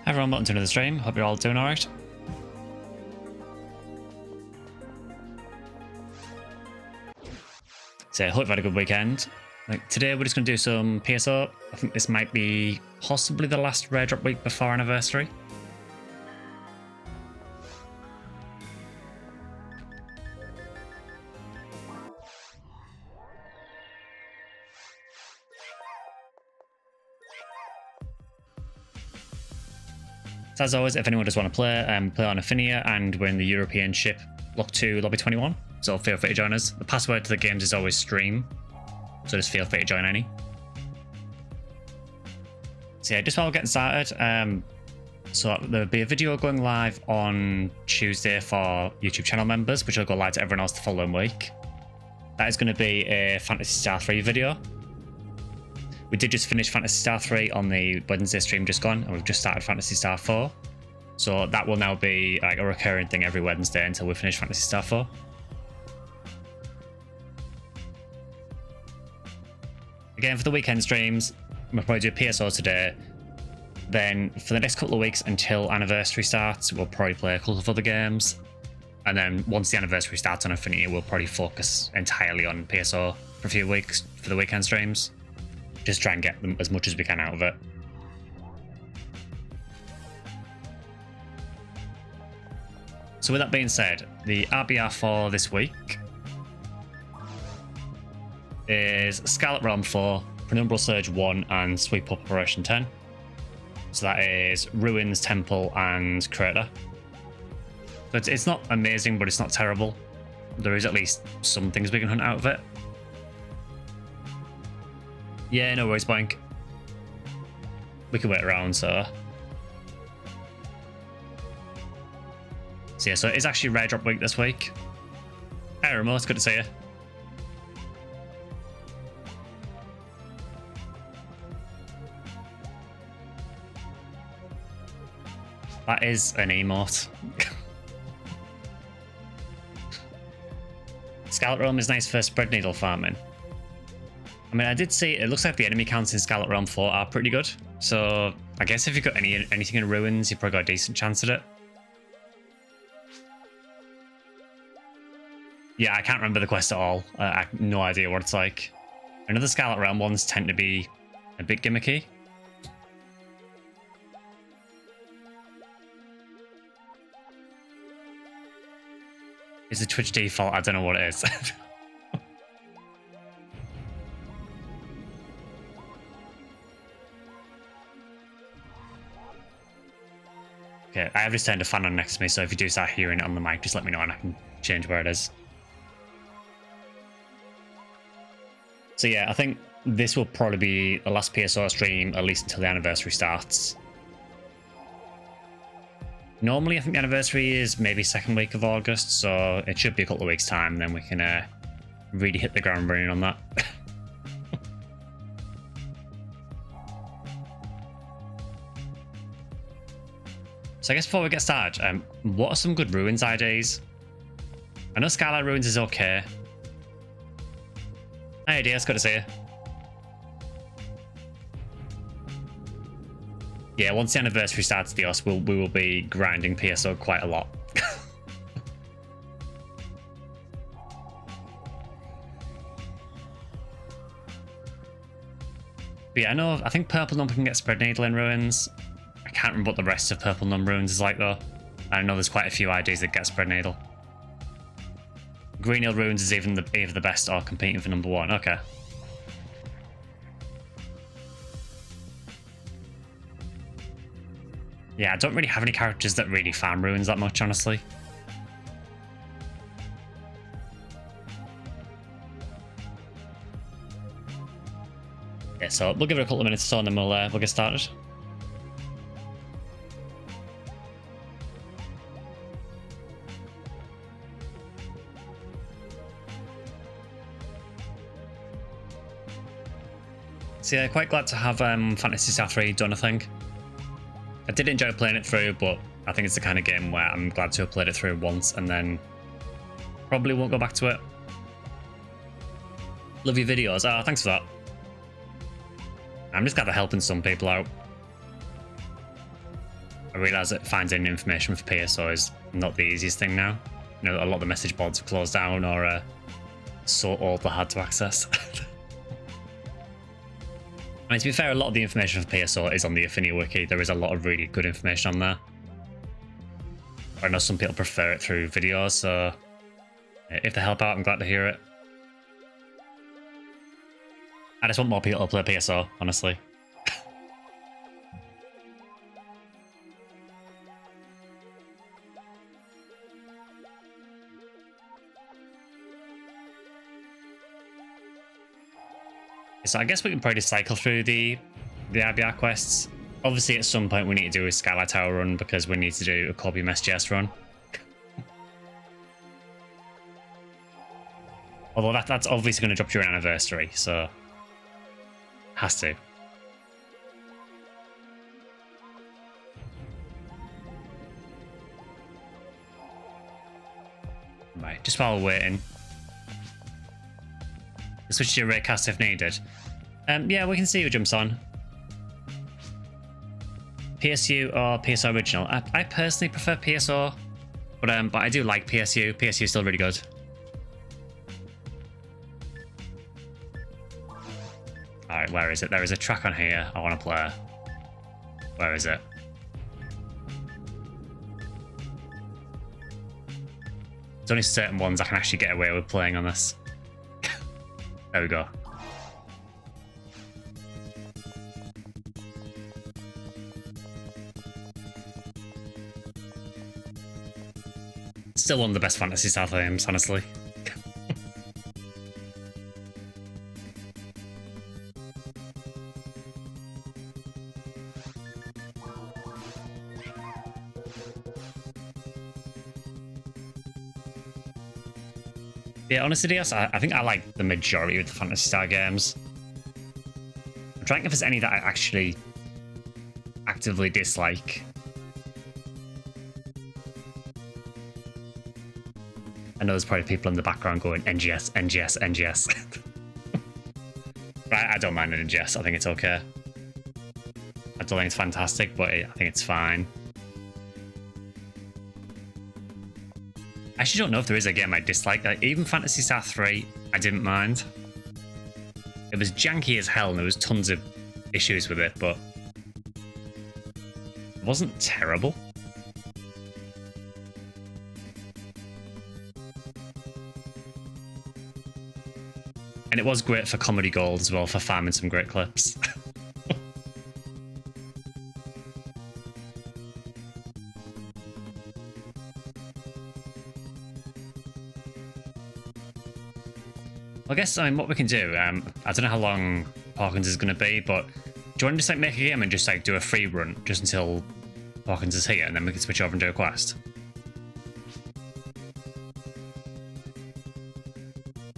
Hi everyone, welcome to another stream. Hope you're all doing alright. So, hope you've had a good weekend. Today we're just going to do some PSO. I think this might be possibly the last rare drop week before anniversary. So as always, if anyone does want to play on Ephinea, and we're in the European ship Block 2 Lobby 21, so feel free to join us. The password to the games is always stream, so just feel free to join any. So yeah, just while we're getting started, so there'll be a video going live on Tuesday for YouTube channel members, which will go live to everyone else the following week. That is going to be a Phantasy Star 3 video. We did just finish Phantasy Star 3 on the Wednesday stream just gone, and we've just started Phantasy Star 4. So that will now be like a recurring thing every Wednesday until we finish Phantasy Star 4. Again, for the weekend streams, we'll probably do PSO today. Then for the next couple of weeks until anniversary starts, we'll probably play a couple of other games. And then once the anniversary starts on Ephinea, we'll probably focus entirely on PSO for a few weeks for the weekend streams. Just try and get them as much as we can out of it. So with that being said, the RDR for this week is Scarlet Realm 4, Penumbral Surge 1, and Sweep Up Operation 10. So that is Ruins, Temple, and Crater. So it's not amazing, but it's not terrible. There is at least some things we can hunt out of it. Yeah, no worries, Boink. We can wait around, so... So yeah, so it is actually rare drop week this week. Hey, Remo, it's good to see you. That is an emote. Scarlet Realm is nice for spread needle farming. I mean, I did see it looks like the enemy counts in Scarlet Realm 4 are pretty good. So I guess if you've got anything in Ruins, you've probably got a decent chance at it. Yeah, I can't remember the quest at all. I have no idea what it's like. Another Scarlet Realm ones tend to be a bit gimmicky. Is it Twitch default? I don't know what it is. Okay, I have just turned a fan on next to me, so if you do start hearing it on the mic, just let me know and I can change where it is. So yeah, I think this will probably be the last PSO stream, at least until the anniversary starts. Normally, I think the anniversary is maybe second week of August, so it should be a couple of weeks' time, then we can really hit the ground running on that. So I guess before we get started, what are some good Ruins IDs? I know Scarlet Ruins is okay. Hey, DS, good to see you. Yeah, once the anniversary starts, Dios, we will be grinding PSO quite a lot. But yeah, I think Purple Number can get Spread Needle in Ruins. I can't remember what the rest of Purple Number Ruins is like though. I know there's quite a few IDs that get Spread Needle. Green Hill Ruins is either the best or competing for number 1. Okay. Yeah, I don't really have any characters that really farm Ruins that much, honestly. Yeah, so we'll give it a couple of minutes or so and then we'll get started. So yeah, quite glad to have Phantasy Star 3 done, I think. I did enjoy playing it through, but I think it's the kind of game where I'm glad to have played it through once and then probably won't go back to it. Love your videos. Ah, thanks for that. I'm just glad they're helping some people out. I realise that finding information for PSO is not the easiest thing now. You know, a lot of the message boards have closed down or so old they're hard to access. I mean, to be fair, a lot of the information for PSO is on the Ephinea wiki. There is a lot of really good information on there. I know some people prefer it through videos, so if they help out, I'm glad to hear it. I just want more people to play PSO, honestly. So I guess we can probably just cycle through the RDR quests. Obviously, at some point we need to do a Skylight Tower run because we need to do a Corbium SGS run. Although that's obviously going to drop your anniversary, so has to. Right, just while we're waiting. Switch to your raycast if needed. Yeah, we can see who jumps on. PSU or PSO original? I personally prefer PSO, but I do like PSU. PSU is still really good. Alright, where is it? There is a track on here I want to play. Where is it? There's only certain ones I can actually get away with playing on this. There we go. Still one of the best Phantasy Star themes, honestly. Yeah, honestly, DS, I think I like the majority of the Phantasy Star games. I'm trying if there's any that I actually actively dislike. I know there's probably people in the background going NGS, NGS, NGS. But I don't mind an NGS, I think it's okay. I don't think it's fantastic, but I think it's fine. I actually don't know if there is a game I dislike. Like, even Phantasy Star 3, I didn't mind. It was janky as hell and there was tons of issues with it, but it wasn't terrible. And it was great for comedy gold as well, for farming some great clips. I guess, I mean, what we can do, I don't know how long Hawkins is going to be, but do you want to just like make a game and just like do a free run just until Hawkins is here, and then we can switch over and do a quest?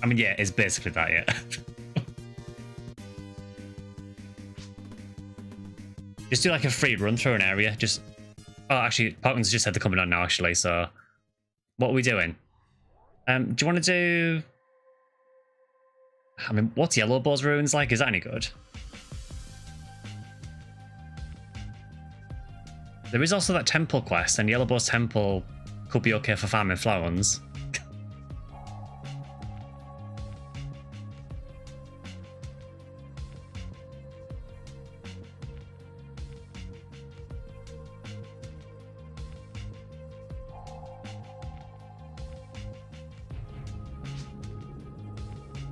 I mean, yeah, it's basically that, yeah. Just do like a free run through an area, just... Oh, actually, Hawkins just said they're coming on now, actually, so... What are we doing? Do you want to do... I mean, what's Yellowbow's ruins like? Is that any good? There is also that temple quest, and Yellowbow's temple could be okay for farming flowers.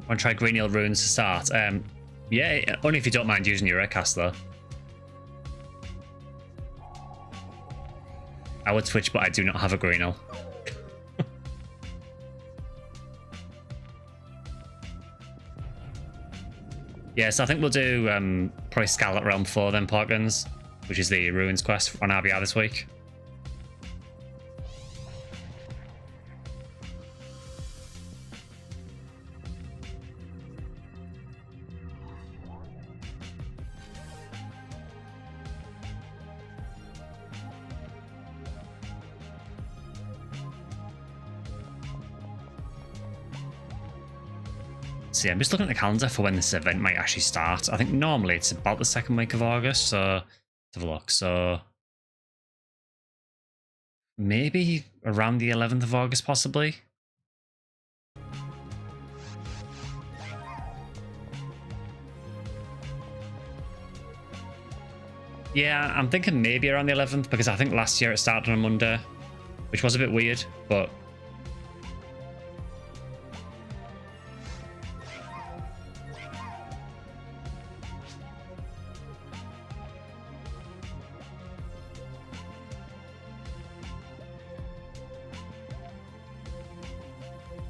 Want to try Green Hill Ruins to start? Yeah, only if you don't mind using your aircast though. I would switch, but I do not have a Green Hill. Yeah, so I think we'll do probably Scarlet Realm 4 then, Parkins, which is the Ruins quest on RDR this week. So yeah, I'm just looking at the calendar for when this event might actually start. I think normally it's about the second week of August, so let's have a look. So maybe around the 11th of August, possibly. Yeah, I'm thinking maybe around the 11th, because I think last year it started on a Monday, which was a bit weird, but...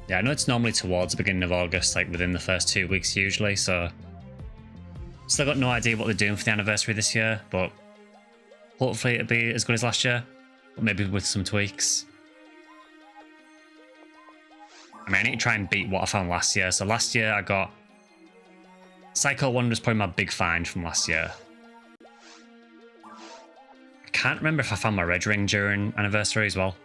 yeah, I know it's normally towards the beginning of August, like within the first 2 weeks usually, so... still got no idea what they're doing for the anniversary this year, but hopefully it'll be as good as last year, but maybe with some tweaks. I mean, I need to try and beat what I found last year. So last year I got... Psycho 1 was probably my big find from last year. I can't remember if I found my red ring during anniversary as well.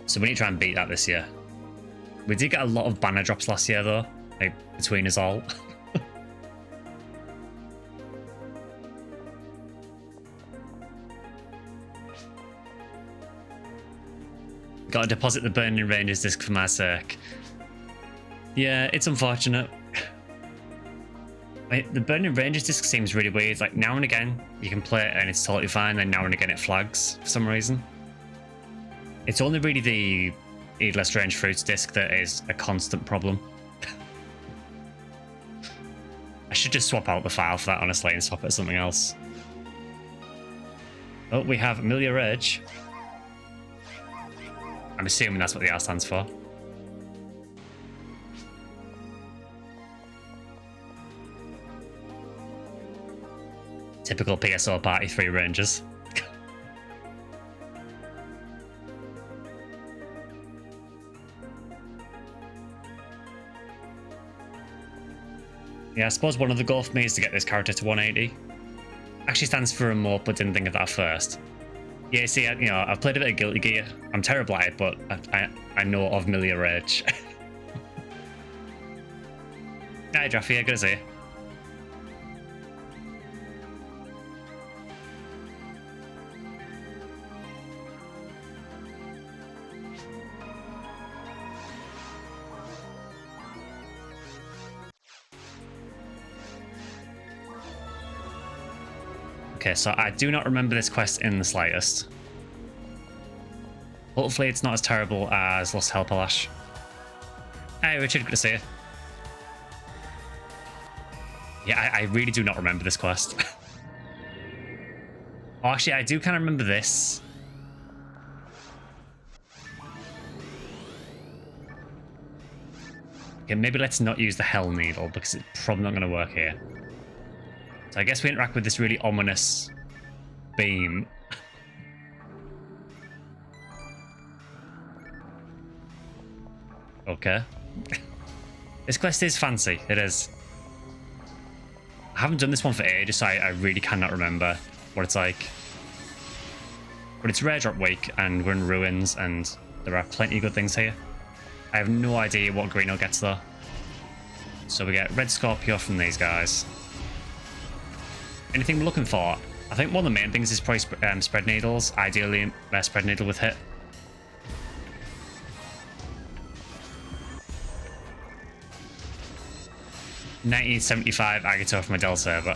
So we need to try and beat that this year. We did get a lot of banner drops last year though, like between us all. Gotta deposit the Burning Rangers disc for my sake. Yeah, it's unfortunate. Like, the Burning Rangers disc seems really weird. Like now and again you can play it and it's totally fine, then now and again it flags for some reason. It's only really the Eatless Strange Fruits disc that is a constant problem. I should just swap out the file for that, honestly, and swap it to something else. Oh, we have Amelia Rage. I'm assuming that's what the R stands for. Typical PSO party 3 Rangers. Yeah, I suppose one of the goals for me is to get this character to 180. Actually stands for remote, but didn't think of that first. Yeah, see, you know, I've played a bit of Guilty Gear. I'm terrible at it, but I know of Amelia Rage. Hi, Draffy, good to see you. Okay, so I do not remember this quest in the slightest. Hopefully it's not as terrible as Lost Helpalash. Hey Richard, good to see you. Yeah, I really do not remember this quest. Oh, actually, I do kind of remember this. Okay, maybe let's not use the Hell Needle because it's probably not going to work here. So I guess we interact with this really ominous beam. Okay. This quest is fancy, it is. I haven't done this one for ages, so I really cannot remember what it's like. But it's rare drop week, and we're in ruins, and there are plenty of good things here. I have no idea what Greeno gets though. So we get Red Scorpio from these guys. Anything we're looking for? I think one of the main things is probably spread needles. Ideally, spread needle with hit. $19.75 Agato from a Dell server.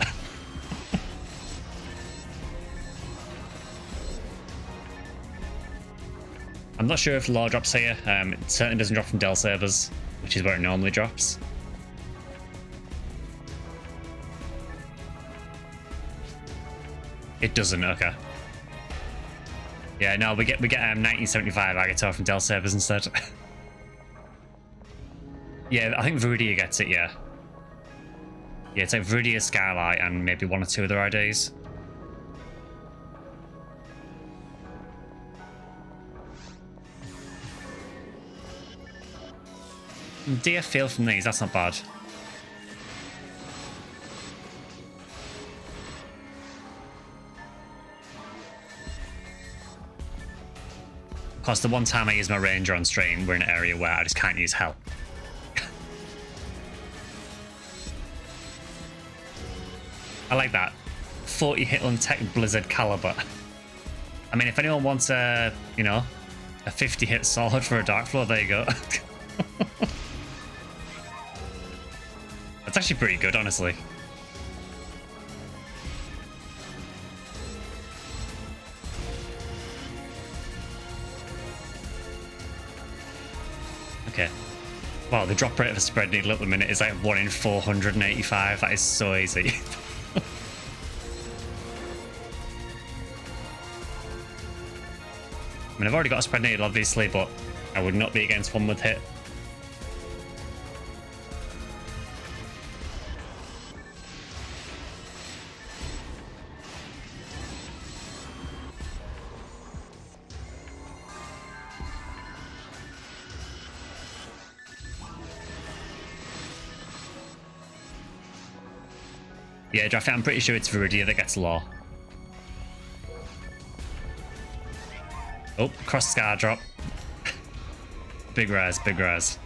I'm not sure if the law drops here. It certainly doesn't drop from Dell servers, which is where it normally drops. It doesn't, okay. Yeah, no, we get 1975 Agato from Dell servers instead. Yeah, I think Viridia gets it, yeah. Yeah, it's like Viridia, Skylight, and maybe one or two other IDs. Dear feel from these, that's not bad. Because the one time I use my ranger on stream, we're in an area where I just can't use help. I like that. 40 hit untech blizzard caliber. I mean, if anyone wants a, you know, a 50 hit sword for a dark floor, there you go. That's actually pretty good, honestly. Okay. Wow, the drop rate of a spread needle at the minute is like 1 in 485. That is so easy. I mean, I've already got a spread needle, obviously, but I would not be against one with hit. Yeah, Draft, I'm pretty sure it's Viridia that gets law. Oh, cross scar drop. Big rise, big rise.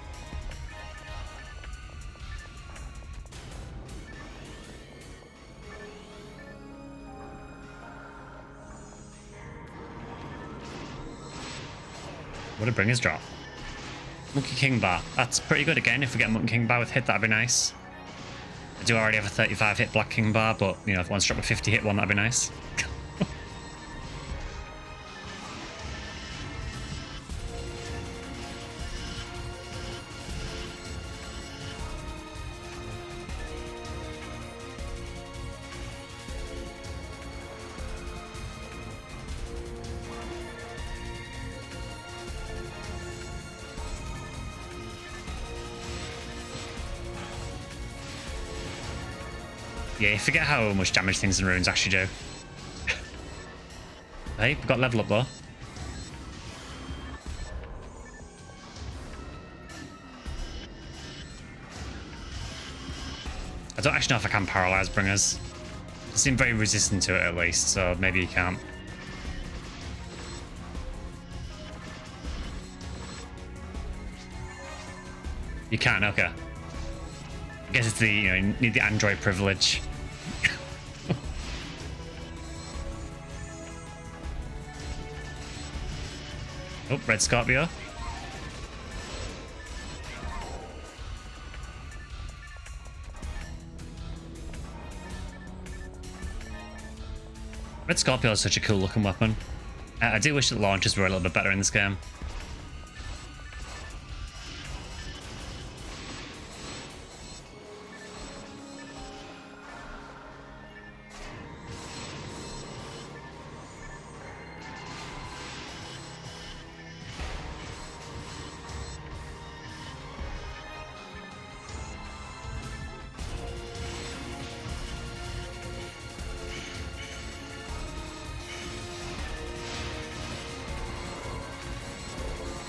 What a bringer's drop. Monkey King bar. That's pretty good again. If we get Monkey King bar with hit, that'd be nice. I do already have a 35 hit Black King bar, but you know, if I want to drop a 50 hit one, that'd be nice. Yeah, you forget how much damage things and runes actually do. Hey, we got level up though. I don't actually know if I can paralyze bringers. They seem very resistant to it at least, so maybe you can't. You can, okay. I guess it's the, you know, you need the android privilege. Oh, red Scorpio. Red Scorpio is such a cool looking weapon. I do wish that launchers were a little bit better in this game.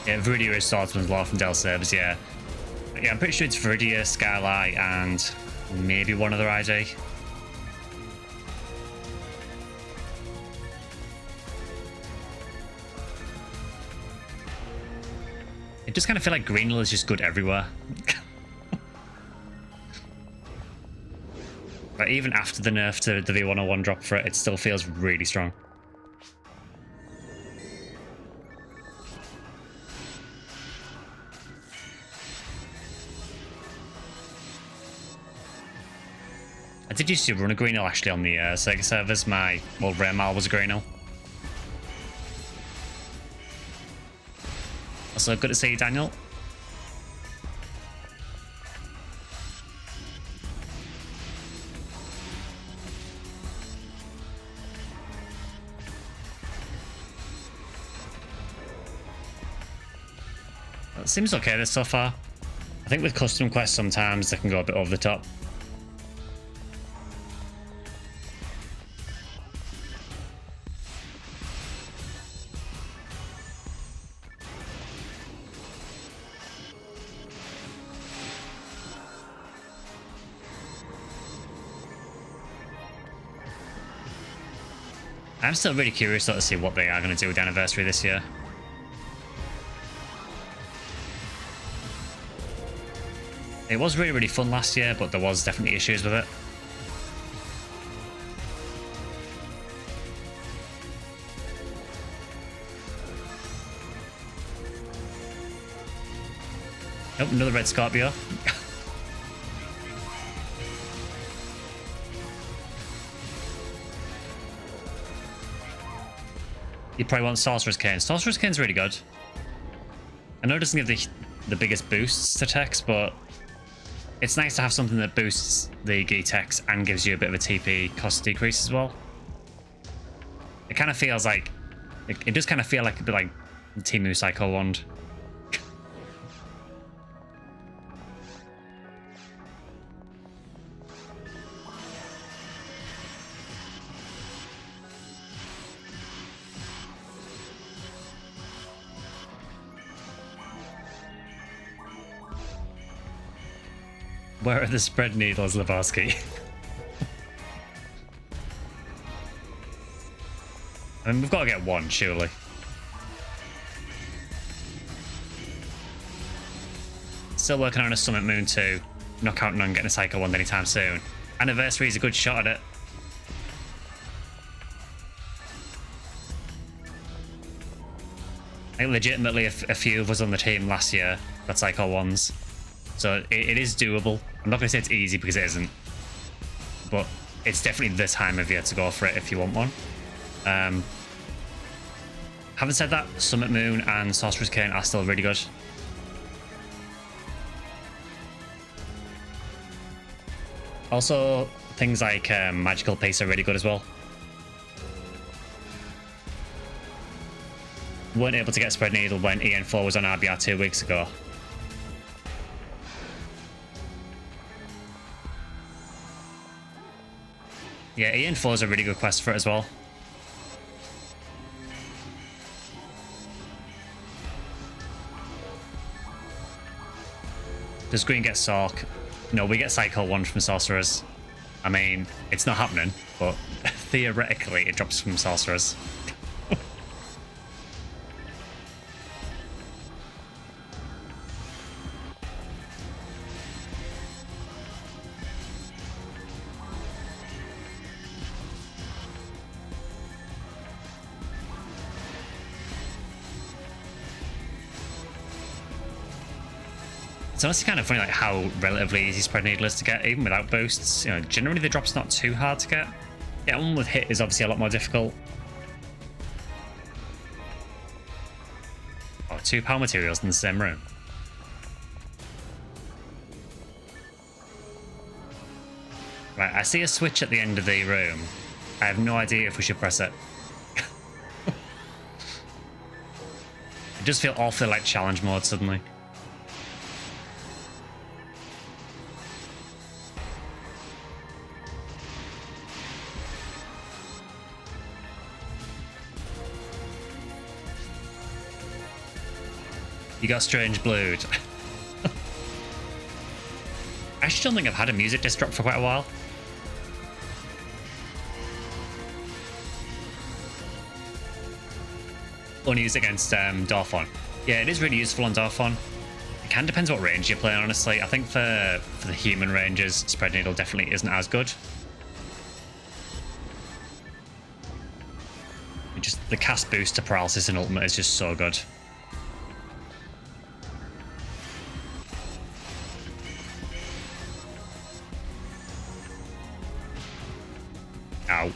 Yeah, Viridia is Swordsman's Law from Del Servers, yeah. But yeah, I'm pretty sure it's Viridia, Skylight, and maybe one other ID. It just kind of feel like Greenhill is just good everywhere. But even after the nerf to the V101 drop for it, it still feels really strong. I did used to run a Greenhill actually on the Sega servers. My old Raymal was a Greenhill. Also, good to see you, Daniel. It seems okay this so far. I think with custom quests sometimes they can go a bit over the top. I'm still really curious to see what they are going to do with the anniversary this year. It was really, really fun last year, but there was definitely issues with it. Nope, another red Scorpio. You probably want Sorcerer's Cane. Sorcerer's Cane's really good. I know it doesn't give the biggest boosts to techs, but it's nice to have something that boosts the Gi techs and gives you a bit of a TP cost decrease as well. It kind of feels like... It does kind of feel like a bit like Timu Psycho Wand. Where are the spread needles, Lebowski? I mean, we've got to get one, surely. Still working on a Summit Moon 2. Not counting on getting a Psycho Wand anytime soon. Anniversary is a good shot at it. I think legitimately a few of us on the team last year got Psycho Wands. So it is doable. I'm not going to say it's easy because it isn't. But it's definitely the time of year to go for it if you want one. Having said that, Summit Moon and Sorcerer's Cane are still really good. Also, things like Magical Pace are really good as well. Weren't able to get Spread Needle when EN4 was on RDR 2 weeks ago. Yeah, EN4 is a really good quest for it as well. Does Green get Sork? No, we get Psycho Wand from Sorcerers. I mean, it's not happening, but theoretically it drops from Sorcerers. It's honestly kind of funny like how relatively easy Spread Needle is to get, even without boosts. You know, generally the drop's not too hard to get. Yeah, one with hit is obviously a lot more difficult. Oh, 2 power materials in the same room. Right, I see a switch at the end of the room. I have no idea if we should press it. It does feel awfully like challenge mode suddenly. You got Strange Blued. I actually don't think I've had a music disc drop for quite a while. Only used against Dorfon. Yeah, it is really useful on Dorfon. It kind of depends what range you're playing, honestly. I think for the human ranges, Spread Needle definitely isn't as good. The cast boost to Paralysis and Ultimate is just so good. Ow.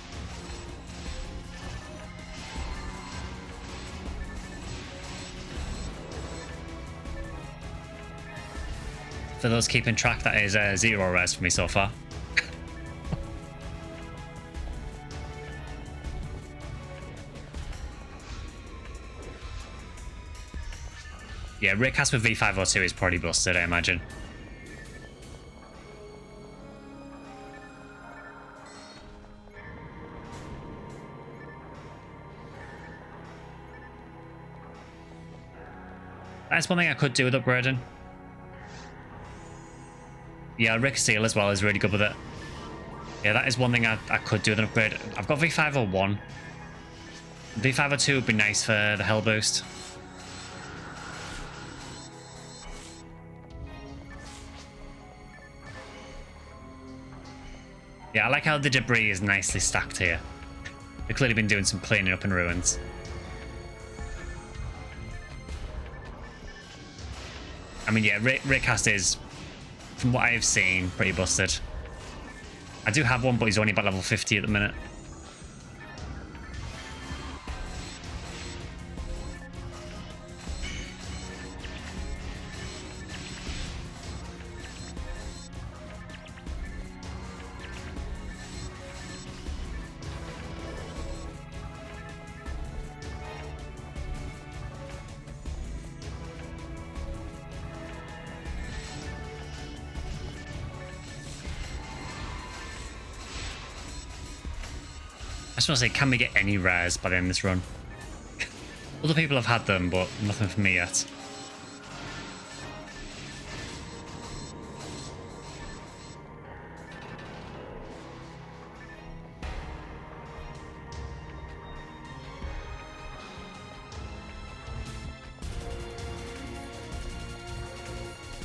For those keeping track, that is 0 res for me so far. Yeah, Raycast with V502 is probably busted, I imagine. That's one thing I could do with upgrading. Yeah, Rick Seal as well is really good with it. Yeah, that is one thing I could do with an upgrade. I've got V501. V502 would be nice for the Hell boost. Yeah, I like how the debris is nicely stacked here. They've clearly been doing some cleaning up in ruins. I mean, yeah, Raycast is, from what I've seen, pretty busted. I do have one, but he's only about level 50 at the minute. I just want to say, can we get any rares by the end of this run? Other people have had them, but nothing for me yet.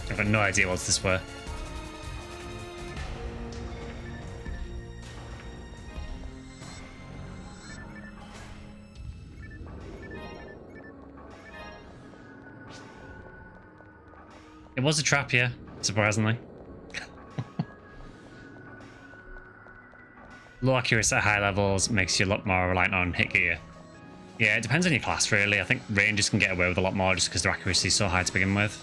I've got no idea what this were. It was a trap, yeah, surprisingly. Low accuracy at high levels makes you a lot more reliant on hit gear. Yeah, it depends on your class, really. I think rangers can get away with a lot more just because their accuracy is so high to begin with.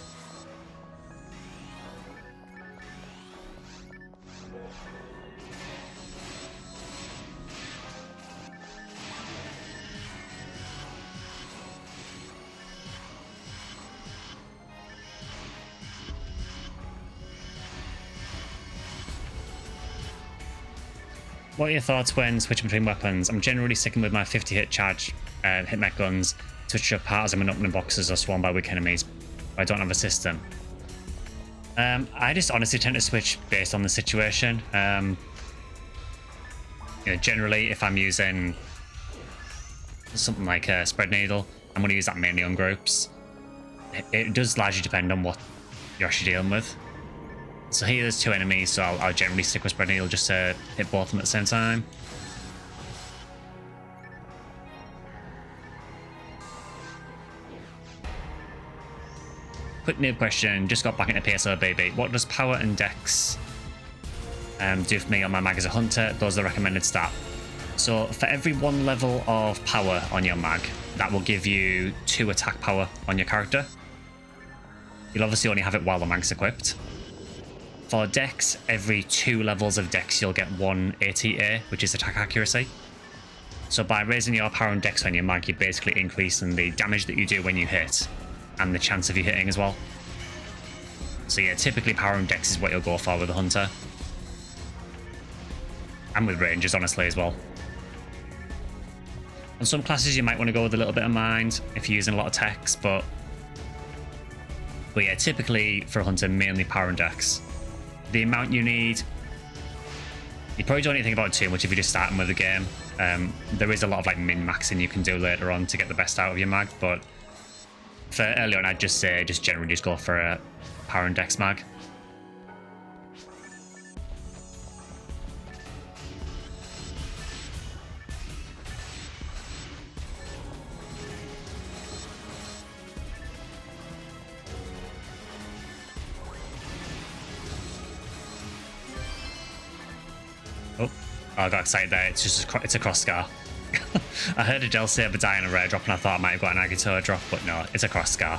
What are your thoughts when switching between weapons? I'm generally sticking with my 50 hit charge hit mech guns, switch up parts I'm in opening boxes or swarmed by weak enemies, but I don't have a system. I just honestly tend to switch based on the situation. You know, generally, if I'm using something like a spread needle, I'm going to use that mainly on groups. It does largely depend on what you're actually dealing with. So here there's two enemies, so I'll generally stick with spread needle just to hit both of them at the same time. Quick noob question, just got back into PSO baby. What does power and dex do for me on my mag as a hunter? Those are the recommended stat. So for every 1 level of power on your mag, that will give you 2 attack power on your character. You'll obviously only have it while the mag's equipped. For dex, every 2 levels of dex, you'll get 1 ATA, which is attack accuracy. So by raising your power and dex on your mag, you're basically increasing the damage that you do when you hit, and the chance of you hitting as well. So yeah, typically power and dex is what you'll go for with a hunter. And with rangers, honestly, as well. On some classes, you might want to go with a little bit of mind if you're using a lot of text, but yeah, typically for a hunter, mainly power and dex. The amount you need, you probably don't need to think about it too much if you're just starting with the game. There is a lot of like min-maxing you can do later on to get the best out of your mag, but for early on, I'd just say generally just go for a power and dex mag. Oh, I got excited there. It's just it's a cross scar. I heard a Gel Saber die in a rare drop and I thought I might have got an Agito drop, but no, it's a cross scar.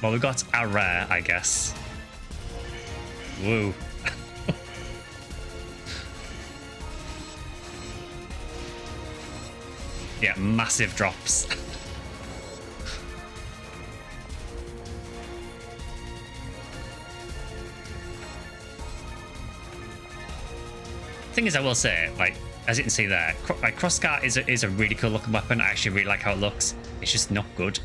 Well, we got a rare, I guess. Woo. Yeah, massive drops. Thing is, I will say, like, as you can see there, like Crossscar is a really cool looking weapon. I actually really like how it looks. It's just not good.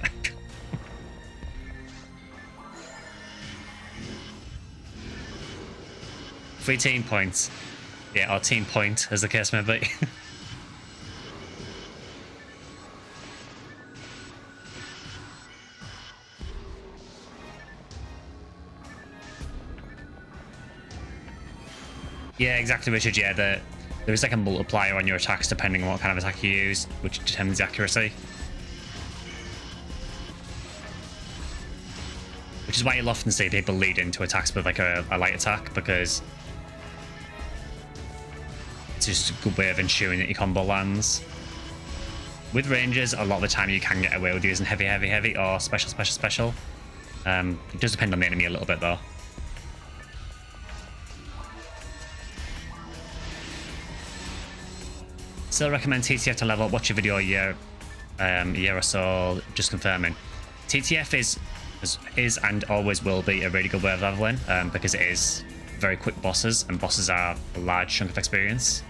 3 team points. Yeah, or team point, as the case may be. Yeah, exactly, Richard. Yeah, there is like a multiplier on your attacks depending on what kind of attack you use, which determines the accuracy. Which is why you'll often see people lead into attacks with like a light attack, because it's just a good way of ensuring that your combo lands. With ranges, a lot of the time you can get away with using heavy, heavy, heavy, or special, special, special. It does depend on the enemy a little bit though. Still recommend TTF to level up. Watch your video a year or so, just confirming. TTF is and always will be a really good way of leveling, because it is very quick bosses, and bosses are a large chunk of experience.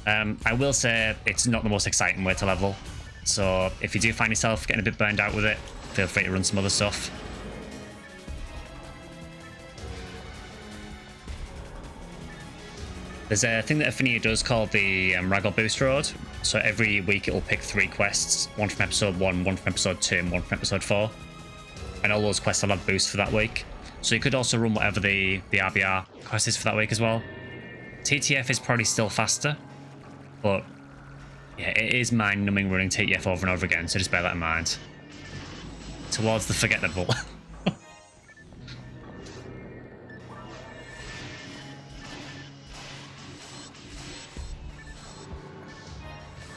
I will say it's not the most exciting way to level, so if you do find yourself getting a bit burned out with it, feel free to run some other stuff. There's a thing that Ephinea does called the Raggle Boost Road. So every week it will pick 3 quests, one from episode 1, one from episode 2, and one from episode 4. And all those quests will have boosts for that week. So you could also run whatever the RDR quest is for that week as well. TTF is probably still faster, but yeah, it is mind-numbing running TTF over and over again, so just bear that in mind. Towards the forgettable.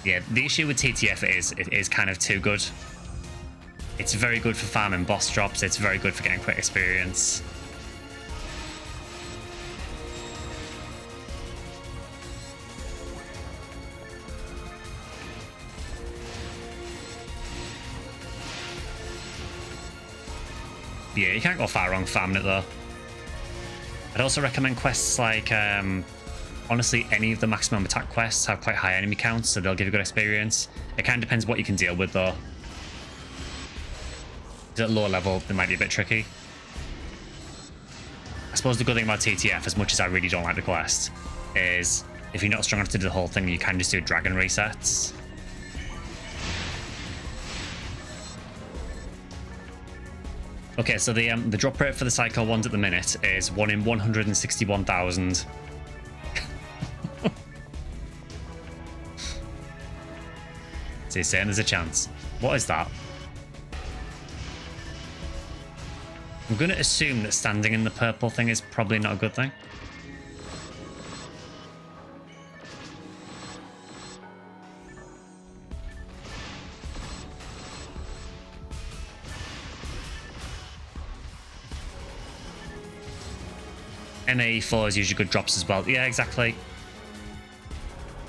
Yeah, the issue with TTF is it is kind of too good. It's very good for farming boss drops, it's very good for getting quick experience. Yeah, you can't go far wrong farming it though. I'd also recommend quests like, honestly, any of the maximum attack quests have quite high enemy counts, so they'll give you good experience. It kind of depends what you can deal with though. At lower level, they might be a bit tricky. I suppose the good thing about TTF, as much as I really don't like the quest, is if you're not strong enough to do the whole thing, you can just do dragon resets. Okay, so the drop rate for the Psycho ones at the minute is 1 in 161,000. So you're saying there's a chance. What is that? I'm going to assume that standing in the purple thing is probably not a good thing. MA4 is usually good drops as well. Yeah, exactly.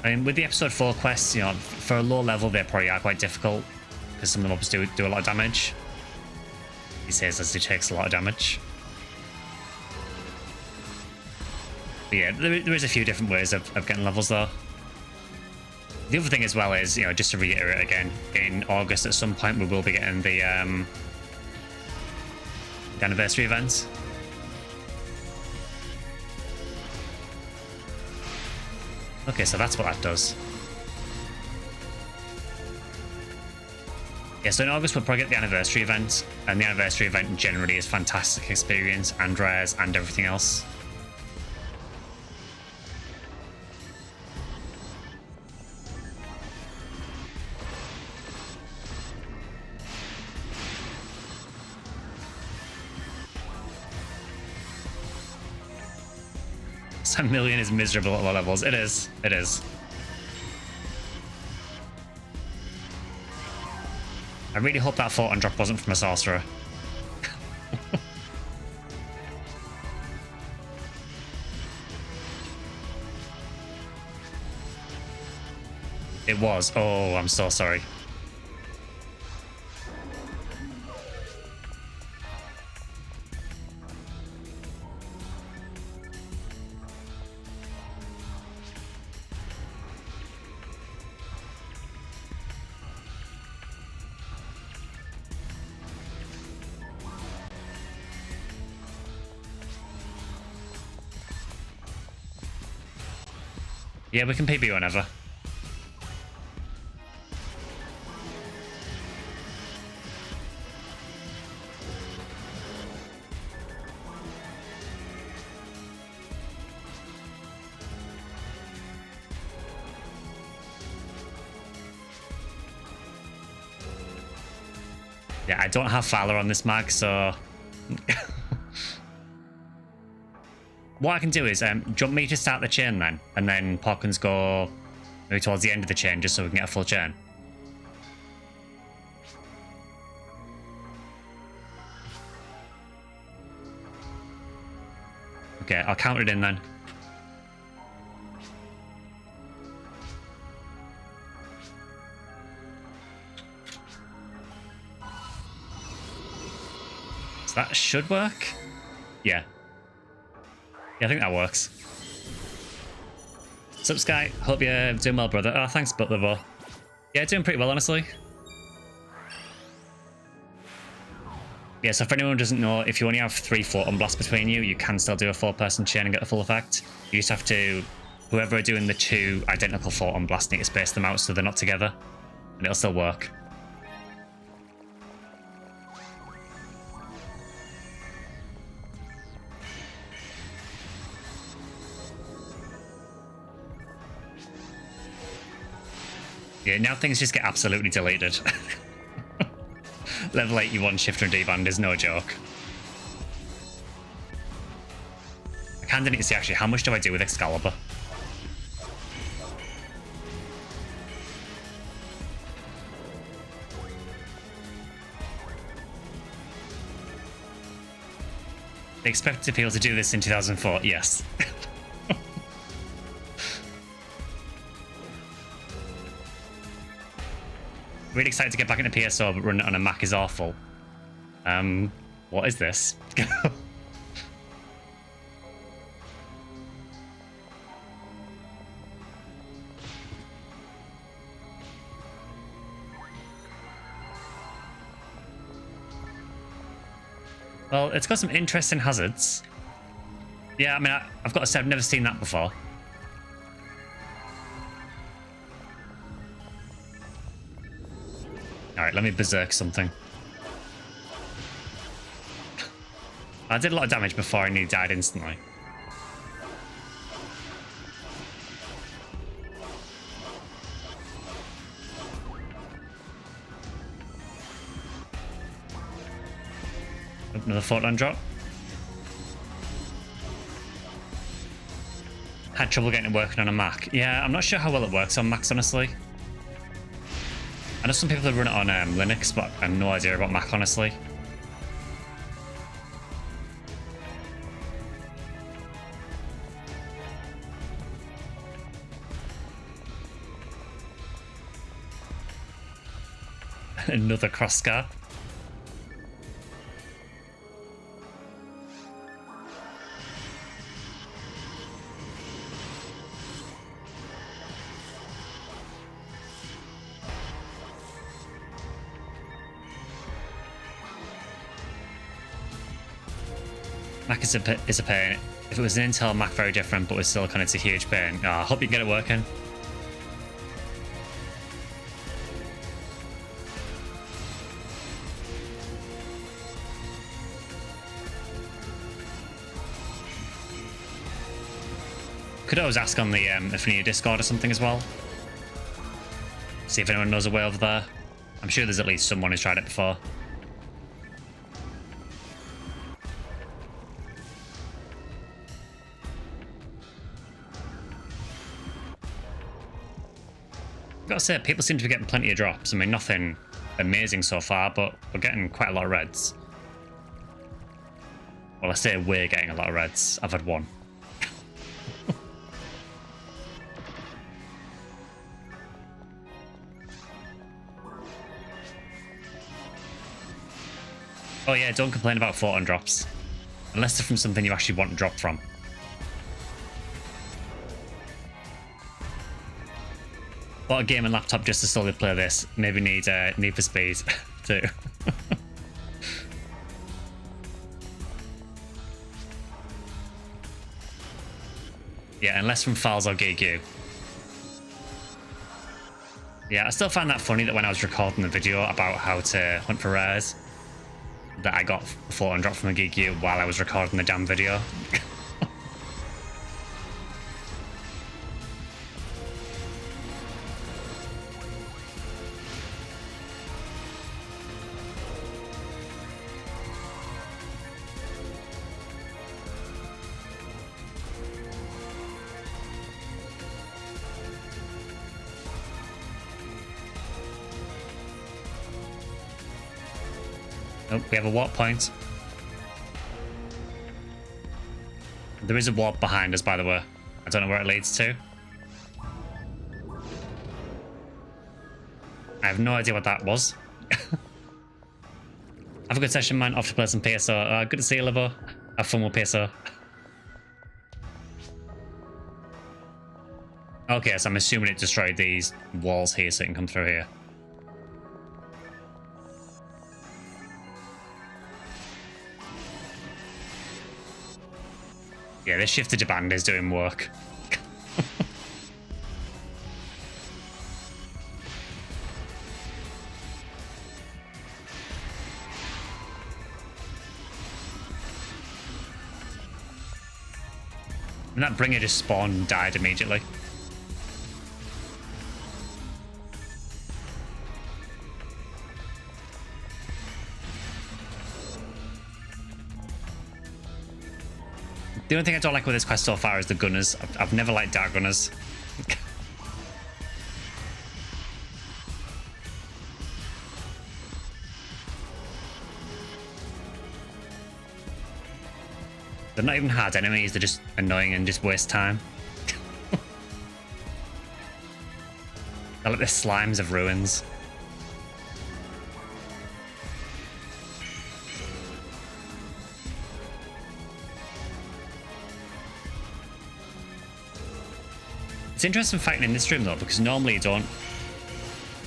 I mean, with the episode 4 quests, you know, for a low level, they probably are quite difficult because some of them obviously do a lot of damage. He says as he takes a lot of damage. But yeah, there is a few different ways of getting levels though. The other thing as well is, you know, just to reiterate again, in August at some point we will be getting the anniversary event. Okay, so that's what that does. Yeah, so in August we'll probably get the anniversary event, and the anniversary event generally is fantastic experience and rares and everything else. $1 million is miserable at low levels. It is. It is. I really hope that photon drop wasn't from a sorcerer. It was. Oh, I'm so sorry. Yeah, we can PB whenever. Yeah, I don't have Fowler on this mag, so... What I can do is, do you want me to start the chain then? And then Porkins go maybe towards the end of the chain, just so we can get a full chain? Okay, I'll count it in then. So that should work. Yeah. Yeah, I think that works. Sup, Sky? Hope you're doing well, brother. Oh, thanks, Butler. Yeah, doing pretty well, honestly. Yeah, so if anyone doesn't know, if you only have 3 photon blasts between you, you can still do a 4-person chain and get the full effect. You just have to, whoever are doing the 2 identical photon blasts, need to space them out so they're not together, and it'll still work. Yeah, now things just get absolutely deleted. Level 81 Shifter and D-Band is no joke. I kind of need to see actually, how much do I do with Excalibur? They expected people to do this in 2004, yes. Really excited to get back into PSO, but running it on a Mac is awful. What is this? Well, it's got some interesting hazards. Yeah, I mean, I've got to say, I've never seen that before. Alright, let me berserk something. I did a lot of damage before I nearly died instantly. Another photon drop. Had trouble getting it working on a Mac. Yeah, I'm not sure how well it works on Macs, honestly. I know some people that run it on Linux, but I have no idea about Mac, honestly. Another cross scar. Mac is a pain. If it was an Intel Mac, very different, but with silicon, it's a huge pain. Oh, I hope you can get it working. Could always ask on the Ephinea Discord or something as well. See if anyone knows a way over there. I'm sure there's at least someone who's tried it before. I've got to say, people seem to be getting plenty of drops. I mean, nothing amazing so far, but we're getting quite a lot of reds. Well, I say we're getting a lot of reds. I've had one. Oh yeah, don't complain about photon drops. Unless they're from something you actually want to drop from. Bought a gaming laptop just to solid play this. Maybe need Need for Speed too. Yeah, unless from Files or Gigu. Yeah, I still find that funny that when I was recording the video about how to hunt for rares, that I got a photon drop from a Gigu while I was recording the damn video. Oh, we have a warp point. There is a warp behind us, by the way. I don't know where it leads to. I have no idea what that was. Have a good session, man. Off to play some PSO. Good to see you, Livo. Have fun with PSO. Okay, so I'm assuming it destroyed these walls here so it can come through here. Yeah, this shifted to band is doing work. And that bringer just spawned and died immediately. The only thing I don't like with this quest so far is the gunners. I've never liked dark gunners. They're not even hard enemies, they're just annoying and just waste time. They're like the slimes of ruins. It's interesting fighting in this room though, because normally you don't.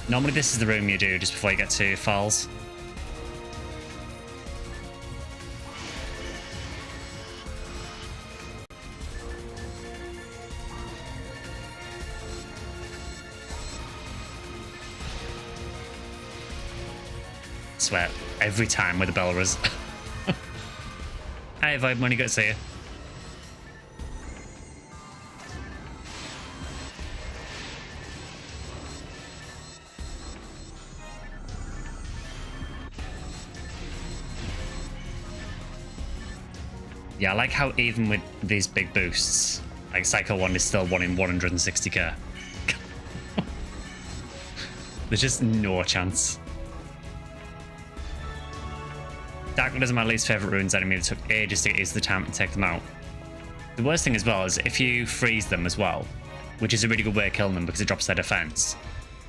Normally this is the room you do just before you get to Falls. I swear, every time with the Belras. Hi Vibe Money, good to see you. Yeah, I like how even with these big boosts, like Cycle 1 is still 1 in 160k. There's just no chance. Dark is my least favourite runes enemy that took ages to get used to the time to take them out. The worst thing as well is if you freeze them as well, which is a really good way of killing them because it drops their defense,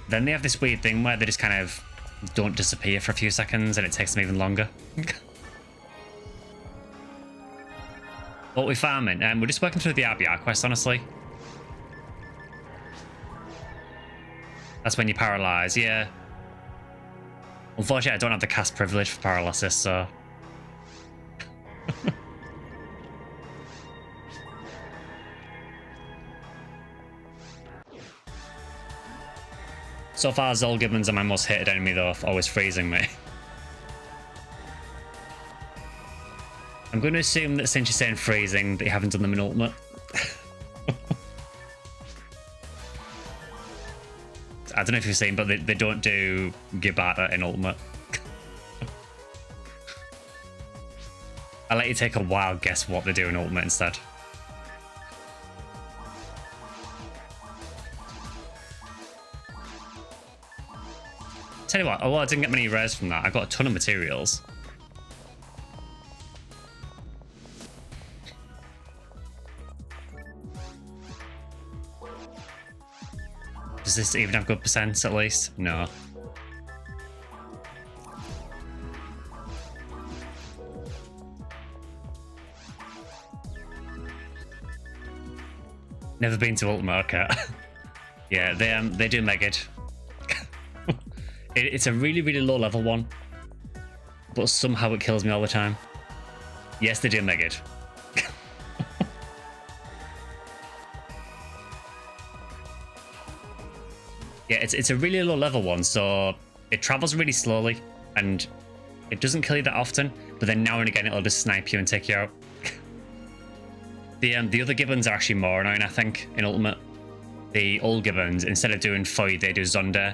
then they have this weird thing where they just kind of don't disappear for a few seconds and it takes them even longer. What are we farming? We're just working through the RDR quest, honestly. That's when you paralyze, yeah. Unfortunately, I don't have the cast privilege for paralysis, so... So far, Zol Gibbons are my most hated enemy, though, for always freezing me. I'm going to assume that since you're saying freezing, that you haven't done them in ultimate. I don't know if you've seen, but they don't do Gibata in ultimate. I'll let you take a wild guess what they do in ultimate instead. Tell you what, although I didn't get many rares from that, I got a ton of materials. Does this even have good percents at least? No. Never been to Ultimate, okay. Yeah, they do Megid. It's a really, really low level one, but somehow it kills me all the time. Yes, they do Megid. Yeah, it's a really low level one, so it travels really slowly, and it doesn't kill you that often, but then now and again it'll just snipe you and take you out. The other Gibbons are actually more annoying, I think, in Ultimate. The old Gibbons, instead of doing Foy, they do Zonda,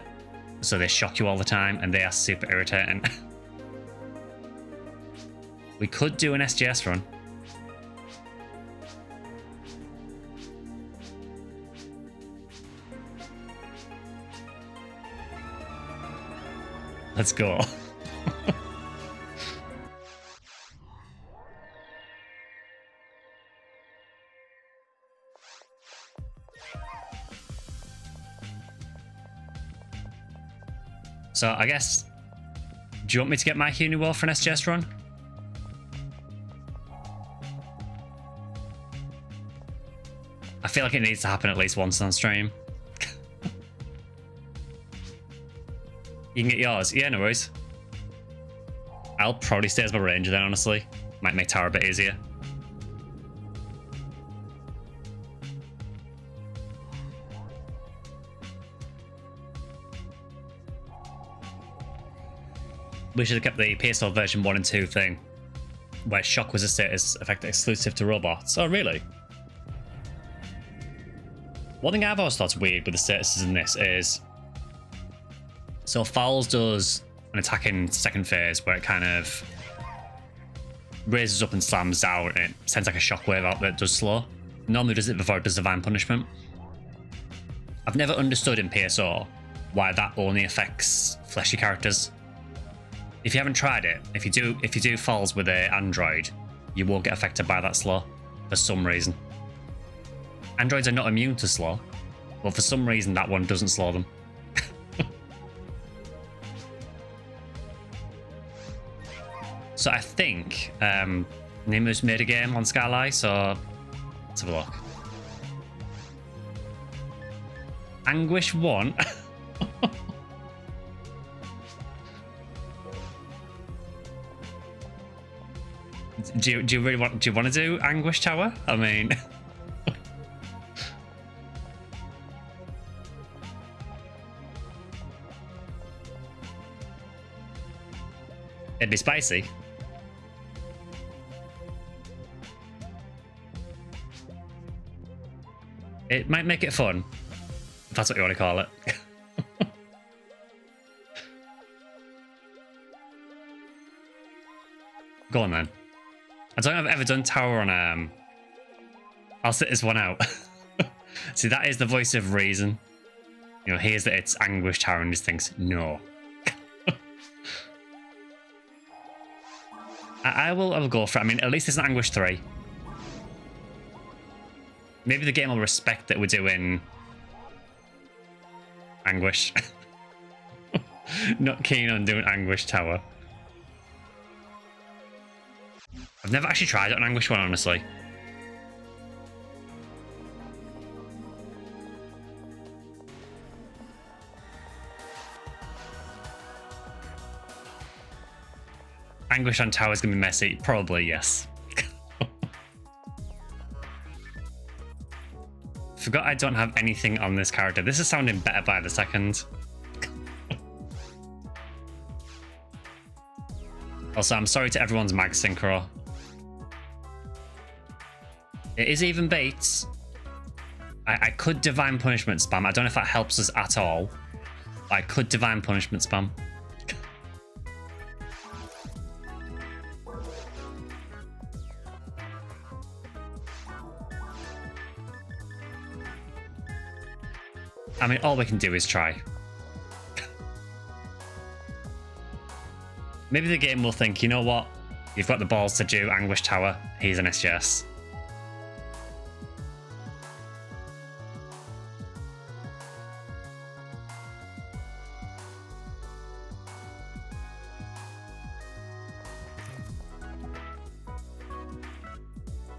so they shock you all the time, and they are super irritating. We could do an SGS run. Let's go. So I guess, do you want me to get my Huni for an SGS run? I feel like it needs to happen at least once on stream. You can get yours. Yeah, no worries. I'll probably stay as my ranger then, honestly. Might make tower a bit easier. We should have kept the PSO version 1 and 2 thing, where shock was a status effect exclusive to robots. Oh, really? One thing I've always thought's weird with the statuses in this is, so Fouls does an attack in second phase where it kind of raises up and slams down and it sends like a shockwave out that does slow. Normally does it before it does Divine Punishment. I've never understood in PSO why that only affects fleshy characters. If you haven't tried it, if you do Falls with a android, you won't get affected by that slow for some reason. Androids are not immune to slow, but for some reason that one doesn't slow them. So I think Nimu's made a game on Skyly, so let's have a look. Anguish won. Do you really want? Do you want to do Anguish Tower? I mean, it'd be spicy. It might make it fun, if that's what you want to call it. Go on then. I don't think I've ever done tower on I'll sit this one out. See, that is the voice of reason. You know, hears that it's Anguish Tower and just thinks, no. I will go for it. I mean, at least it's an Anguish 3. Maybe the game will respect that we're doing Anguish. Not keen on doing Anguish Tower. I've never actually tried it on Anguish 1, honestly. Anguish on Tower is going to be messy. Probably, yes. Forgot I don't have anything on this character. This is sounding better by the second. Also, I'm sorry to everyone's mag synchro. It is even baits. I could Divine Punishment spam. I don't know if that helps us at all. I could Divine Punishment spam. I mean, all we can do is try. Maybe the game will think, you know what? You've got the balls to do Anguish Tower. Here's an SGS.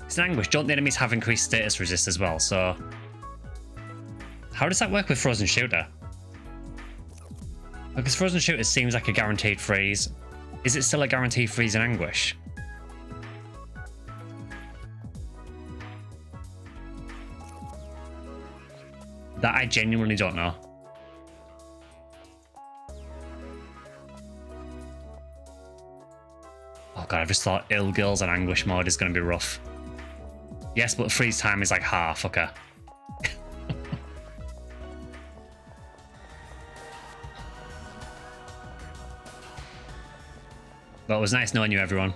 It's an Anguish. Don't the enemies have increased status resist as well? So how does that work with Frozen Shooter? Because Frozen Shooter seems like a guaranteed freeze. Is it still a guaranteed freeze in Anguish? That I genuinely don't know. Oh god, I've just thought Ill Girls and Anguish mode is going to be rough. Yes, but freeze time is like half, okay. Well, it was nice knowing you, everyone.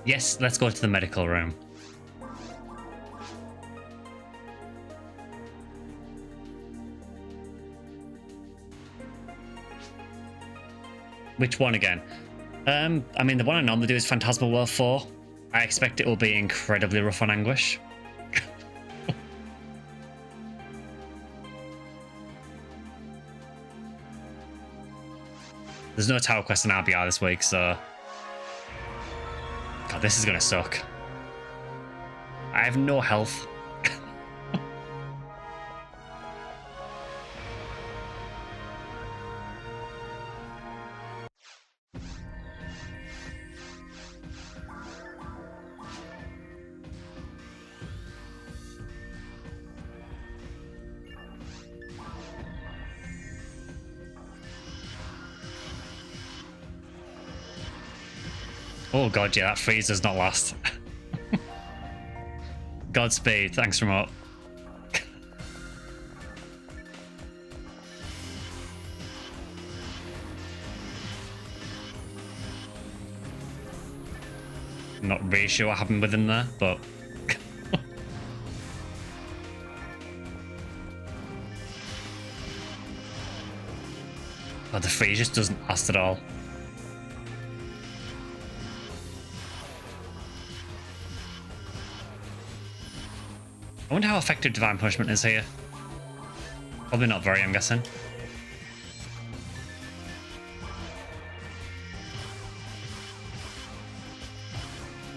Yes, let's go to the medical room. Which one again? I mean, the one I normally do is Phantasmal World 4. I expect it will be incredibly rough on Anguish. There's no tower quest in RDR this week, so... God, this is gonna suck. I have no health. Oh god, yeah, that freeze does not last. Godspeed, thanks remote. I'm not really sure what happened with him there, but... oh, the freeze just doesn't last at all. I wonder how effective Divine Punishment is here. Probably not very, I'm guessing.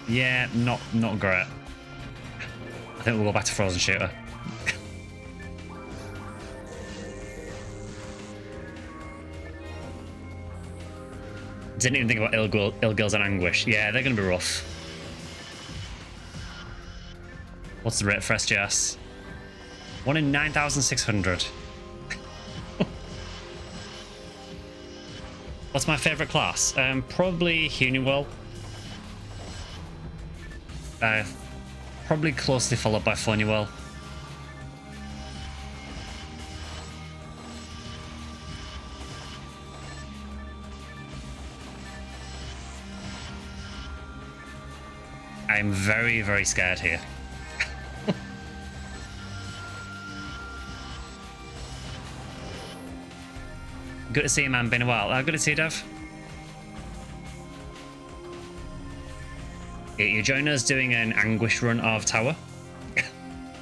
Yeah, not great. I think we'll go back to Frozen Shooter. Didn't even think about Ilgils and Anguish. Yeah, they're going to be rough. What's the rate for SGS? 1 in 9,600. What's my favourite class? Probably Hunywell. Probably closely followed by Funnywell. I'm very, very scared here. Good to see you, man. Been a while. Good to see you, Dev. You're joining us doing an Anguish run of Tower.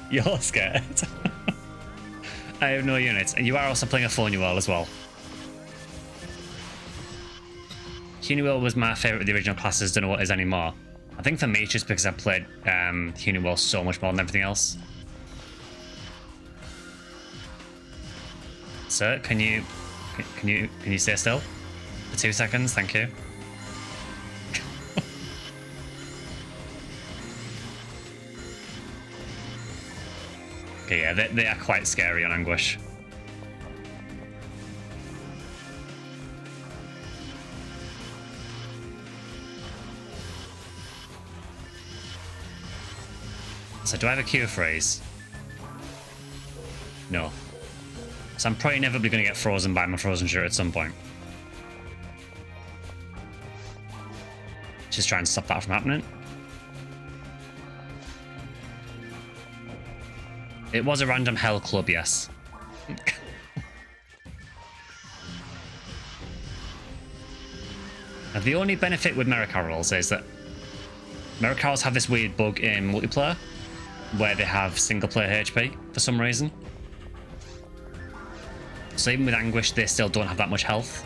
You're scared. I have no units. And you are also playing a Funnywell as well. Hunywell was my favourite of the original classes. Don't know what it is anymore. I think for me, it's just because I played Hunywell so much more than everything else. Sir, can you stay still for 2 seconds? Thank you. Okay, yeah, they are quite scary on Anguish. So do I have a Q phrase? No. So I'm probably inevitably going to get frozen by my Frozen Shooter at some point. Just try and stop that from happening. It was a random hell club, yes. Now, the only benefit with Mericarrols is that Mericarrols have this weird bug in multiplayer where they have single player HP for some reason. So even with Anguish, they still don't have that much health.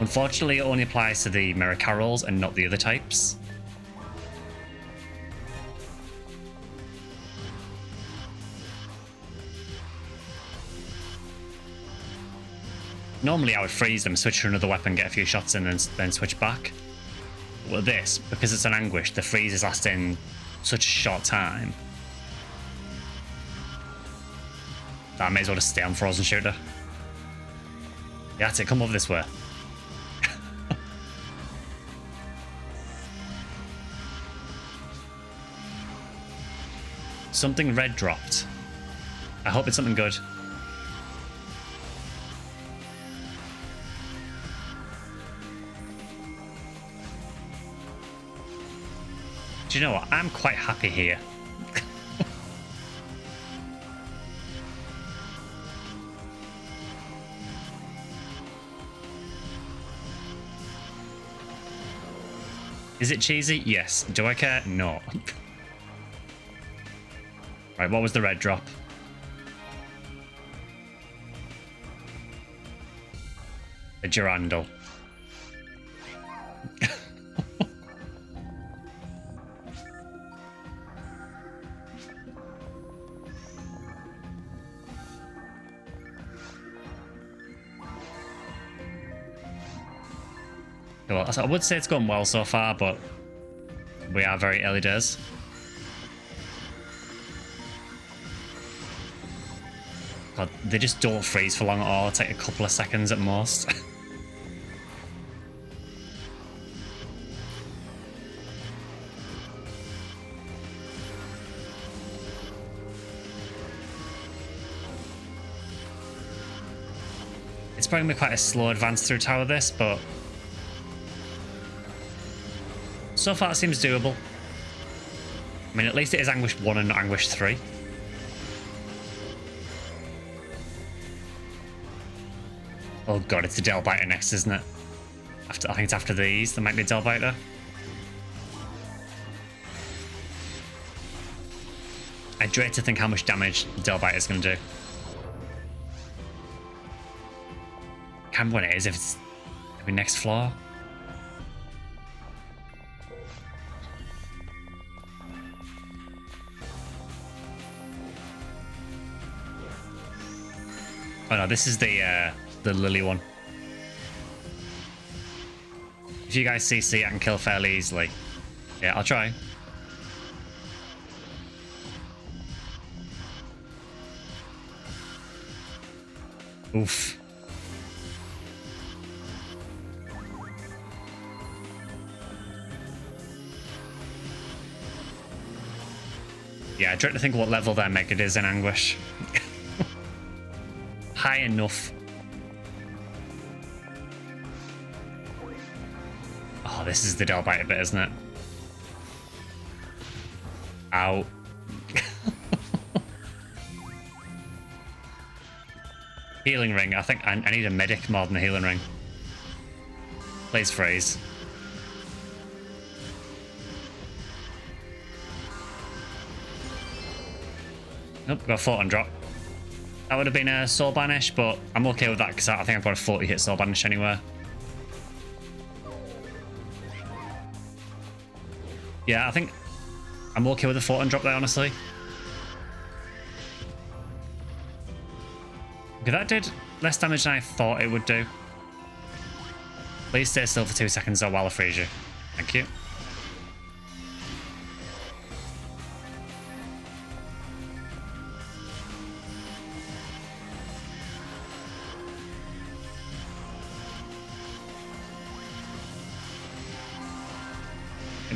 Unfortunately, it only applies to the Mericarrols and not the other types. Normally I would freeze them, switch to another weapon, get a few shots in, and then switch back. But with this, because it's an Anguish, the freeze is lasting such a short time that I may as well just stay on Frozen Shooter. Yeah, that's it, come over this way. Something red dropped. I hope it's something good. Do you know what? I'm quite happy here. Is it cheesy? Yes. Do I care? No. Right, what was the red drop? A Durandal. Well, I would say it's gone well so far, but we are very early days. God, they just don't freeze for long at all. It takes a couple of seconds at most. It's probably going to be quite a slow advance through tower this, but so far it seems doable. I mean, at least it is Anguish 1 and not Anguish 3. Oh god, it's a Delbiter next, isn't it? I think it's after these. There might be a Delbiter. I dread to think how much damage Delbiter is going to do. Can't remember when it is, if it's maybe next floor. Oh no, this is the Lily one. If you guys CC, I can kill fairly easily. Yeah, I'll try. Oof. Yeah, I try to think what level their Mega is in Anguish. High enough. Oh, this is the Delbiter bit, isn't it? Ow. Healing ring. I think I need a medic more than a healing ring. Please freeze. Nope, got a 4 on drop. That would have been a Soul Banish, but I'm okay with that because I think I've got a 40 hit Soul Banish anywhere. Yeah, I think I'm okay with the 4 on drop there, honestly. Okay, that did less damage than I thought it would do. Please stay still for 2 seconds though while I freeze you. Thank you.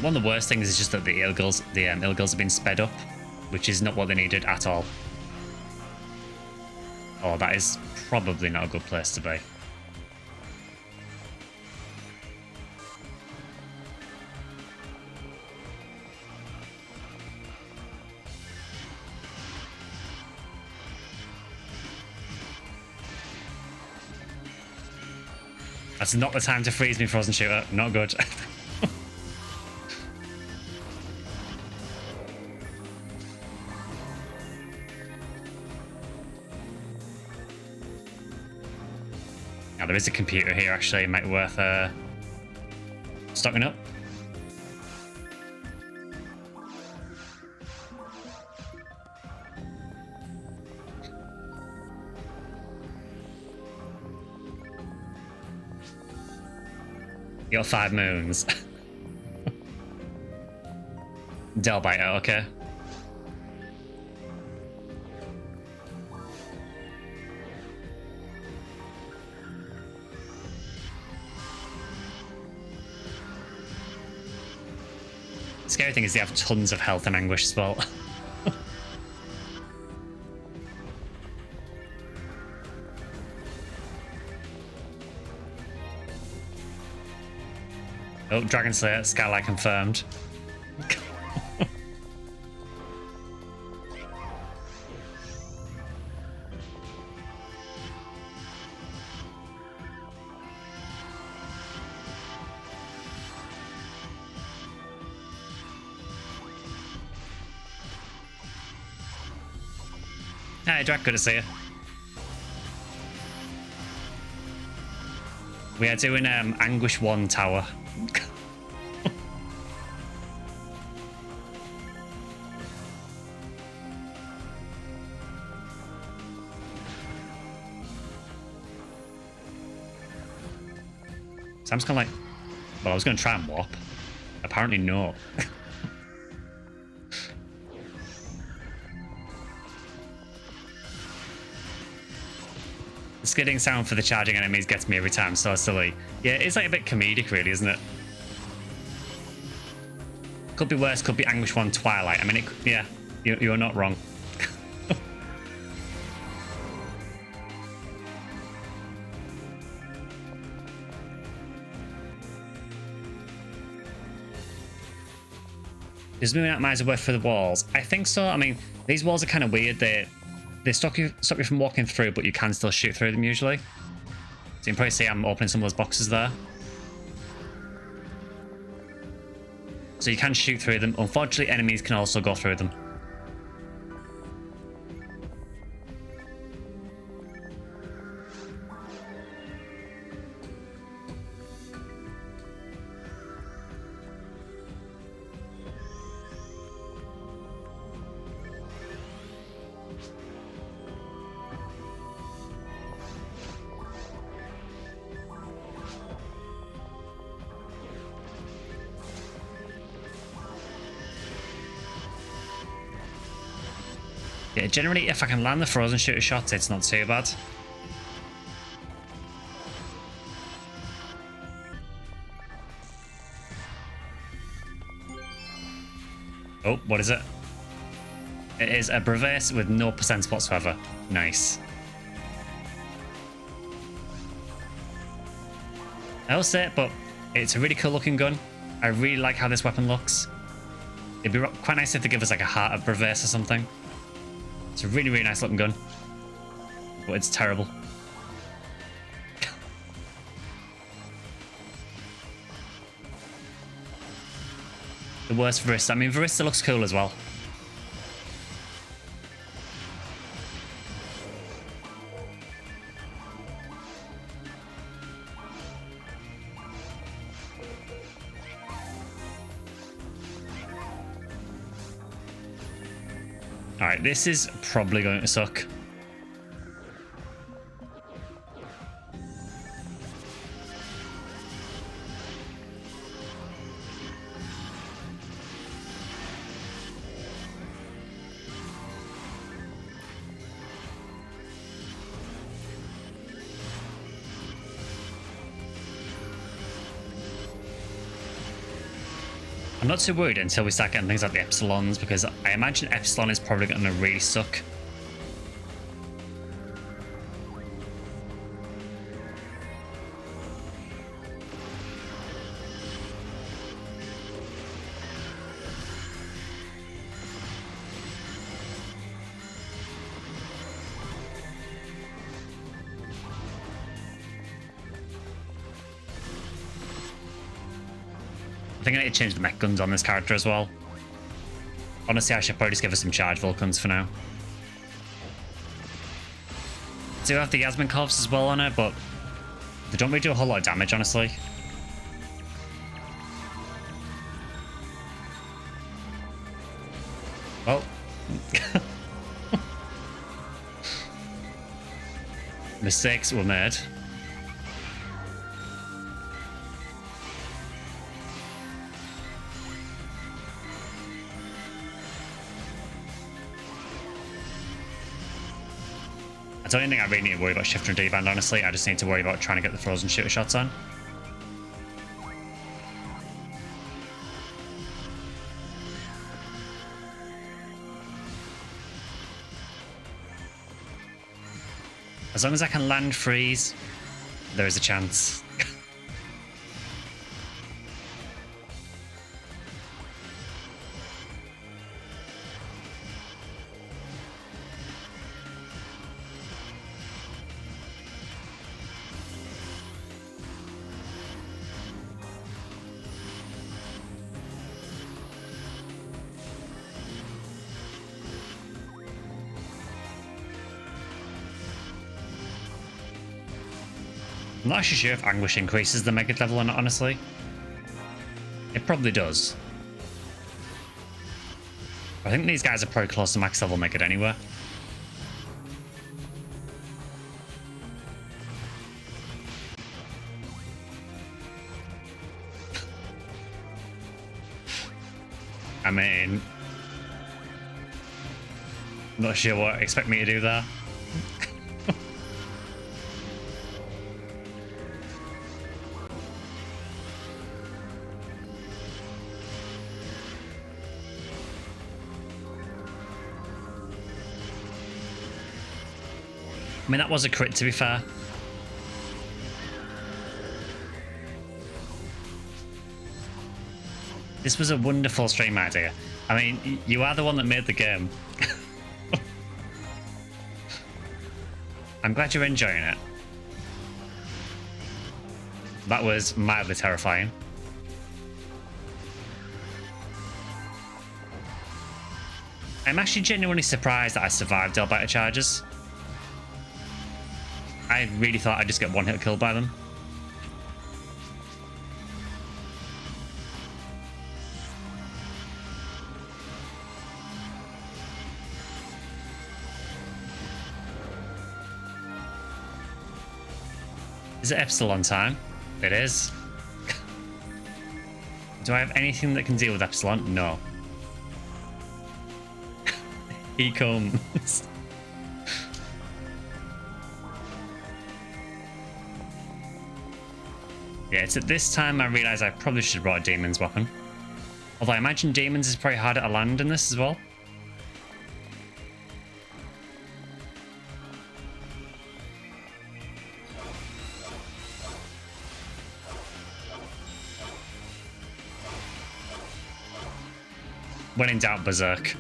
One of the worst things is just that the Ilgils have been sped up, which is not what they needed at all. Oh, that is probably not a good place to be. That's not the time to freeze me, Frozen Shooter. Not good. There is a computer here, actually. It might be worth stocking up. You got 5 moons. Delbiter, okay. Scary thing is they have tons of health and Anguish as well. Oh, Dragon Slayer, Skylight confirmed. Hey, Drac, good to see you. We are doing Anguish 1 tower. So I'm just kind of like, well, I was going to try and warp. Apparently no. The skidding sound for the charging enemies gets me every time, so silly. Yeah, it's like a bit comedic really, isn't it? Could be worse, could be Anguish 1 Twilight. I mean, yeah, you're not wrong. Does moving out miles work for the walls? I think so. I mean, these walls are kind of weird. They stop you from walking through, but you can still shoot through them usually. So you can probably see I'm opening some of those boxes there. So you can shoot through them. Unfortunately, enemies can also go through them. Yeah, generally, if I can land the frozen shooter shots, it's not too bad. Oh, what is it? It is a Brevis with no percent whatsoever. Nice. I'll say it, but it's a really cool looking gun. I really like how this weapon looks. It'd be quite nice if they give us like a heart of Brevis or something. It's a really, really nice looking gun. But it's terrible. The worst Varista. I mean, Varista looks cool as well. Alright, this is probably going to suck. I'm not too worried until we start getting things like the Epsilons, because I imagine Epsilon is probably going to really suck. I think I need to change the mech guns on this character as well. Honestly, I should probably just give her some charge Vulcans for now. I do have the Yasmin Corps as well on her, but they don't really do a whole lot of damage, honestly. Well. Mistakes were made. I don't think I really need to worry about shifter and D-band, honestly. I just need to worry about trying to get the frozen shooter shots on. As long as I can land freeze, there is a chance. I'm not actually sure if Anguish increases the Mega level or not, honestly. It probably does. I think these guys are probably close to max level Mega anyway. I mean, I'm not sure what expect me to do there. I mean, that was a crit, to be fair. This was a wonderful stream idea. I mean, you are the one that made the game. I'm glad you're enjoying it. That was mildly terrifying. I'm actually genuinely surprised that I survived all beta charges. I really thought I'd just get one hit killed by them. Is it Epsilon time? It is. Do I have anything that can deal with Epsilon? No. He comes. Yeah, it's at this time I realise I probably should have brought a Demon's weapon. Although I imagine Demons is probably harder to land in this as well. When in doubt, Berserk.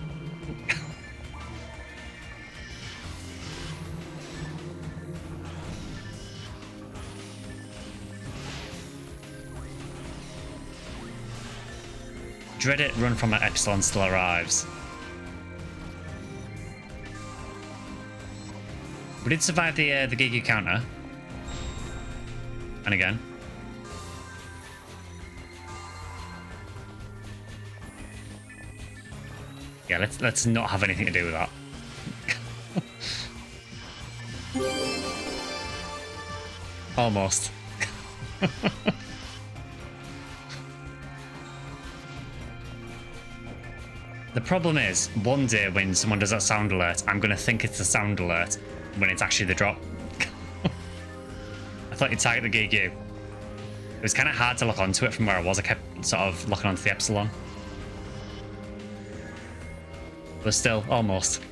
Dread it, run from it, Epsilon still arrives. We did survive the Gigu counter. And again. Yeah, let's not have anything to do with that. Almost. The problem is, one day when someone does that sound alert, I'm going to think it's the sound alert when it's actually the drop. I thought you'd target the Gigu. It was kind of hard to lock onto it from where I was. I kept sort of locking onto the Epsilon. But still, almost.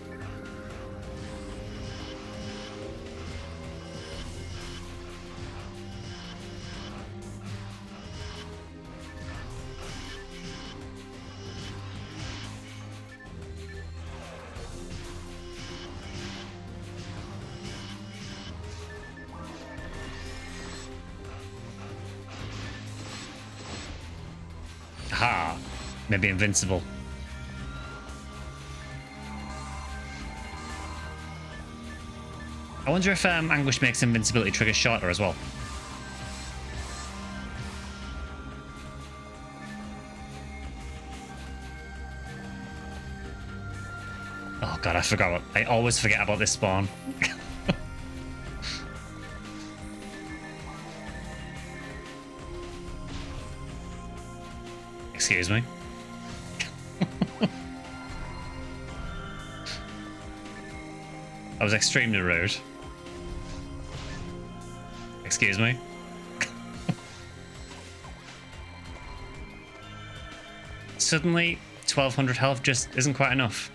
Aha! Maybe invincible. I wonder if Anguish makes invincibility trigger shorter as well. Oh god, I forgot. I always forget about this spawn. Excuse me. That was extremely rude. Excuse me. Suddenly, 1200 health just isn't quite enough.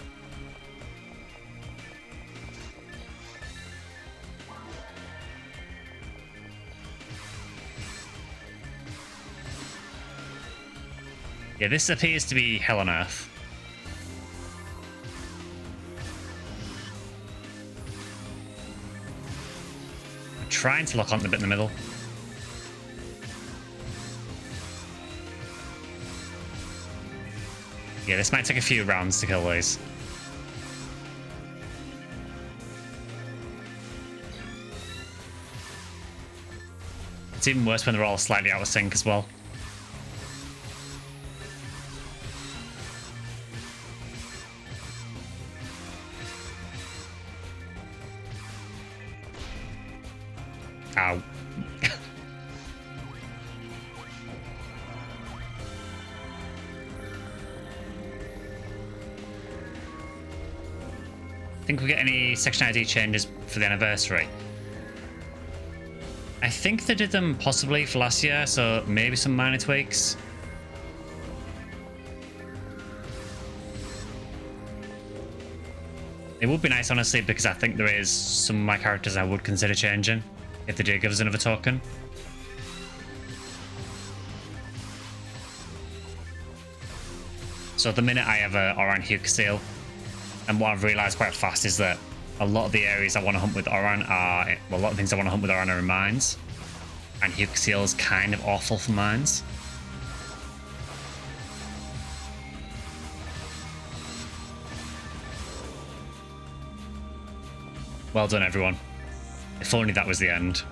Yeah, this appears to be hell on earth. Trying to lock on the bit in the middle. Yeah, this might take a few rounds to kill these. even worse when they're all slightly out of sync as well. Ow. Think we get any section ID changes for the anniversary? I think they did them possibly for last year, so maybe some minor tweaks. It would be nice, honestly, because I think there is some of my characters I would consider changing if they do give us another token. So at the minute I have a Oran Huke seal, and what I've realised quite fast is that a lot of the areas I want to hunt with Oran are, well, a lot of things I want to hunt with Oran are in mines, and Huke seal is kind of awful for mines. Well done, everyone. If only that was the end.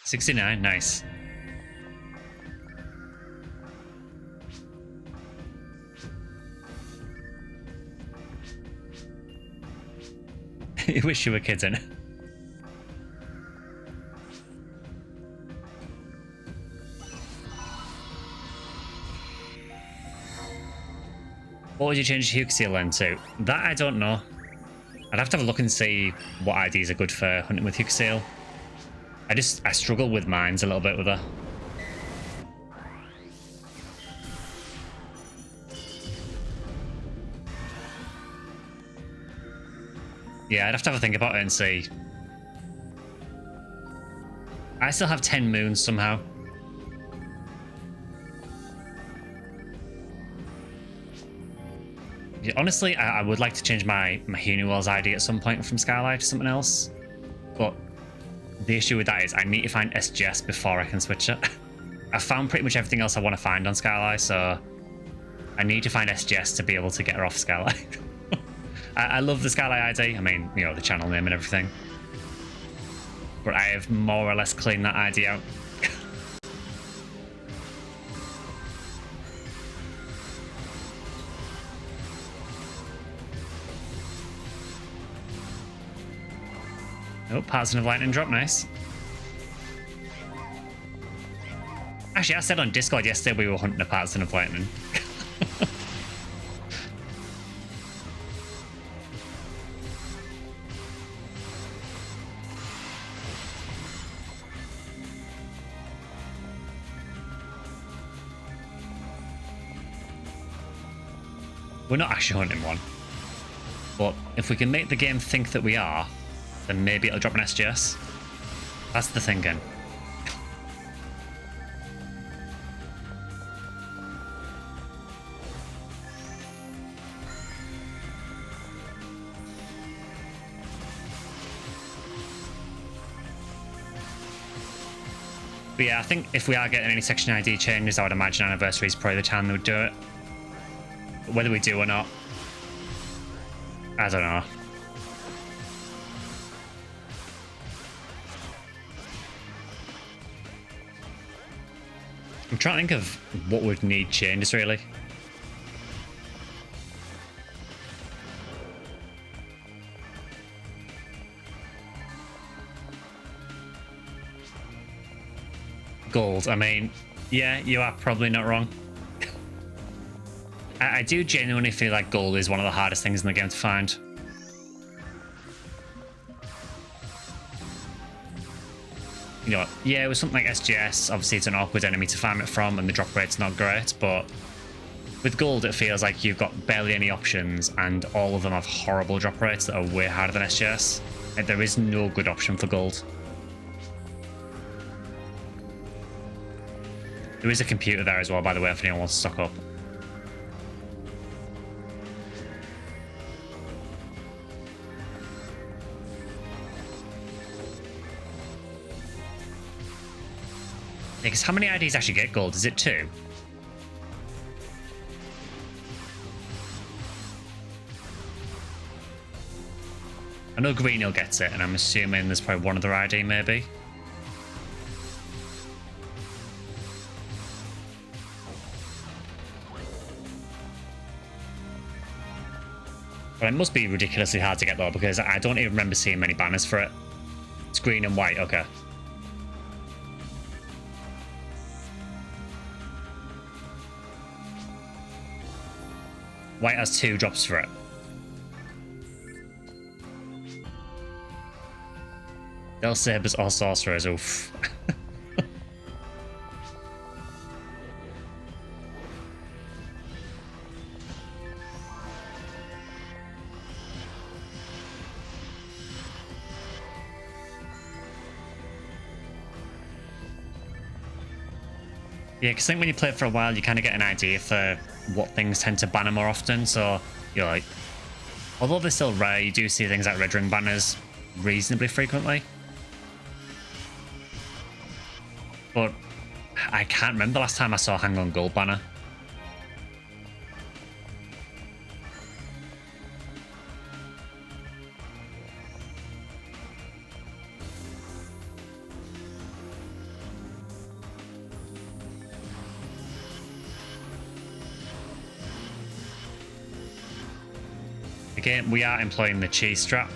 $69, nice. You wish you were kids in it. What would you change Huke seal then to? That I don't know. I'd have to have a look and see what IDs are good for hunting with Huke seal. I struggle with mines a little bit with her. Yeah, I'd have to have a think about it and see. I still have 10 moons somehow. Yeah, honestly, I would like to change my Hunewell's ID at some point from Skylight to something else. But the issue with that is I need to find SGS before I can switch it. I've found pretty much everything else I want to find on Skylight, so I need to find SGS to be able to get her off Skylight. I love the Skylight ID. I mean, you know, the channel name and everything. But I have more or less cleaned that ID out. Oh, Partisan of Lightning drop, nice. Actually, I said on Discord yesterday we were hunting a Partisan of Lightning. We're not actually hunting one. But if we can make the game think that we are, then maybe it'll drop an SGS. That's the thinking. But yeah, I think if we are getting any section ID changes, I would imagine anniversary is probably the time they would do it. But whether we do or not, I don't know. I'm trying to think of what would need changes, really. Gold, I mean, yeah, you are probably not wrong. I do genuinely feel like gold is one of the hardest things in the game to find. You know, yeah, with something like SGS, obviously it's an awkward enemy to farm it from and the drop rate's not great, but with gold it feels like you've got barely any options and all of them have horrible drop rates that are way harder than SGS. Like, there is no good option for gold. There is a computer there as well, by the way, if anyone wants to stock up. Because how many IDs actually get gold? Is it 2? I know Greenhill gets it, and I'm assuming there's probably one other ID maybe. But it must be ridiculously hard to get though, because I don't even remember seeing many banners for it. It's green and white, okay. White has 2 drops for it. They'll sabers or sorcerers, oof. Yeah, because I think when you play it for a while, you kind of get an idea for what things tend to banner more often. So you're like, although they're still rare, you do see things like red ring banners reasonably frequently. But I can't remember the last time I saw a Hang on Gold banner. Again, we are employing the cheese strat.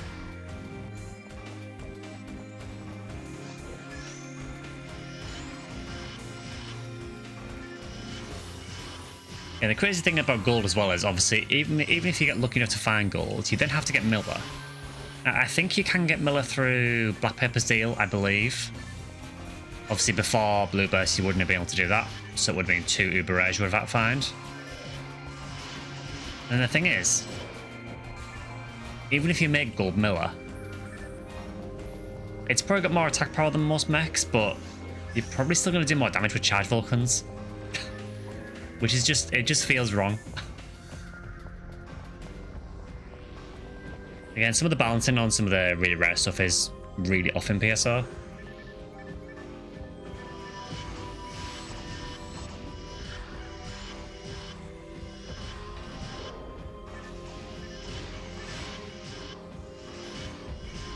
Yeah, the crazy thing about gold as well is obviously even if you get lucky enough to find gold, you then have to get Miller. Now, I think you can get Miller through Black Pepper's deal, I believe. Obviously before Blue Burst you wouldn't have been able to do that, so it would have been 2 Uber rares you would have had to find. And the thing is, even if you make gold Miller, it's probably got more attack power than most mechs, but you're probably still going to do more damage with Charge Vulcans. Which is just, it just feels wrong. Again, some of the balancing on some of the really rare stuff is really off in PSO.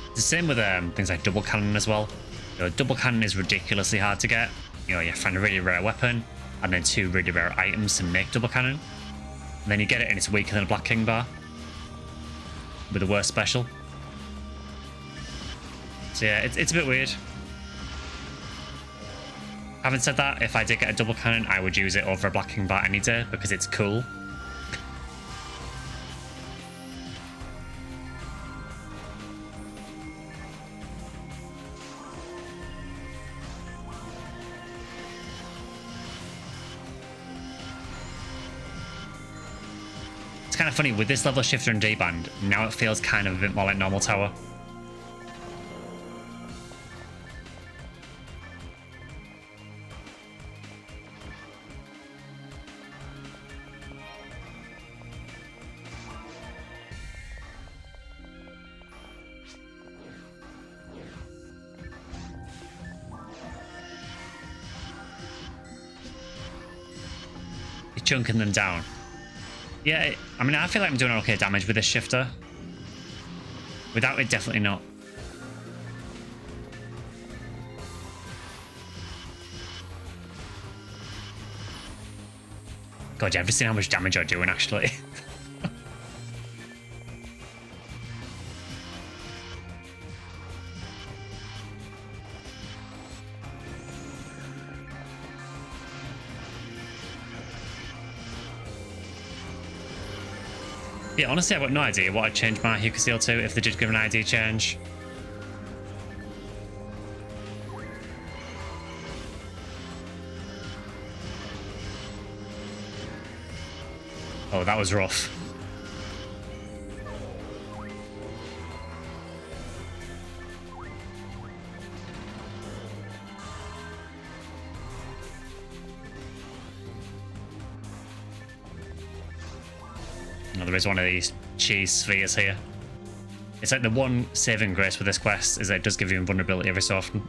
It's the same with things like double cannon as well. You know, double cannon is ridiculously hard to get. You know, you find a really rare weapon and then 2 really rare items to make double cannon. And then you get it and it's weaker than a Black King bar. With a worse special. So yeah, it's a bit weird. Having said that, if I did get a double cannon, I would use it over a Black King bar any day because it's cool. Kind of funny with this level of shifter and D-band, now it feels kind of a bit more like normal tower. You're chunking them down. Yeah, I mean, I feel like I'm doing okay damage with this shifter. Without it, definitely not. God, you ever seen how much damage you're doing, actually? Yeah, honestly, I've got no idea what I'd change my Huka Seal to if they did give an ID change. Oh, that was rough. Oh, there is one of these cheese spheres here. It's like the one saving grace with this quest is that it does give you invulnerability every so often.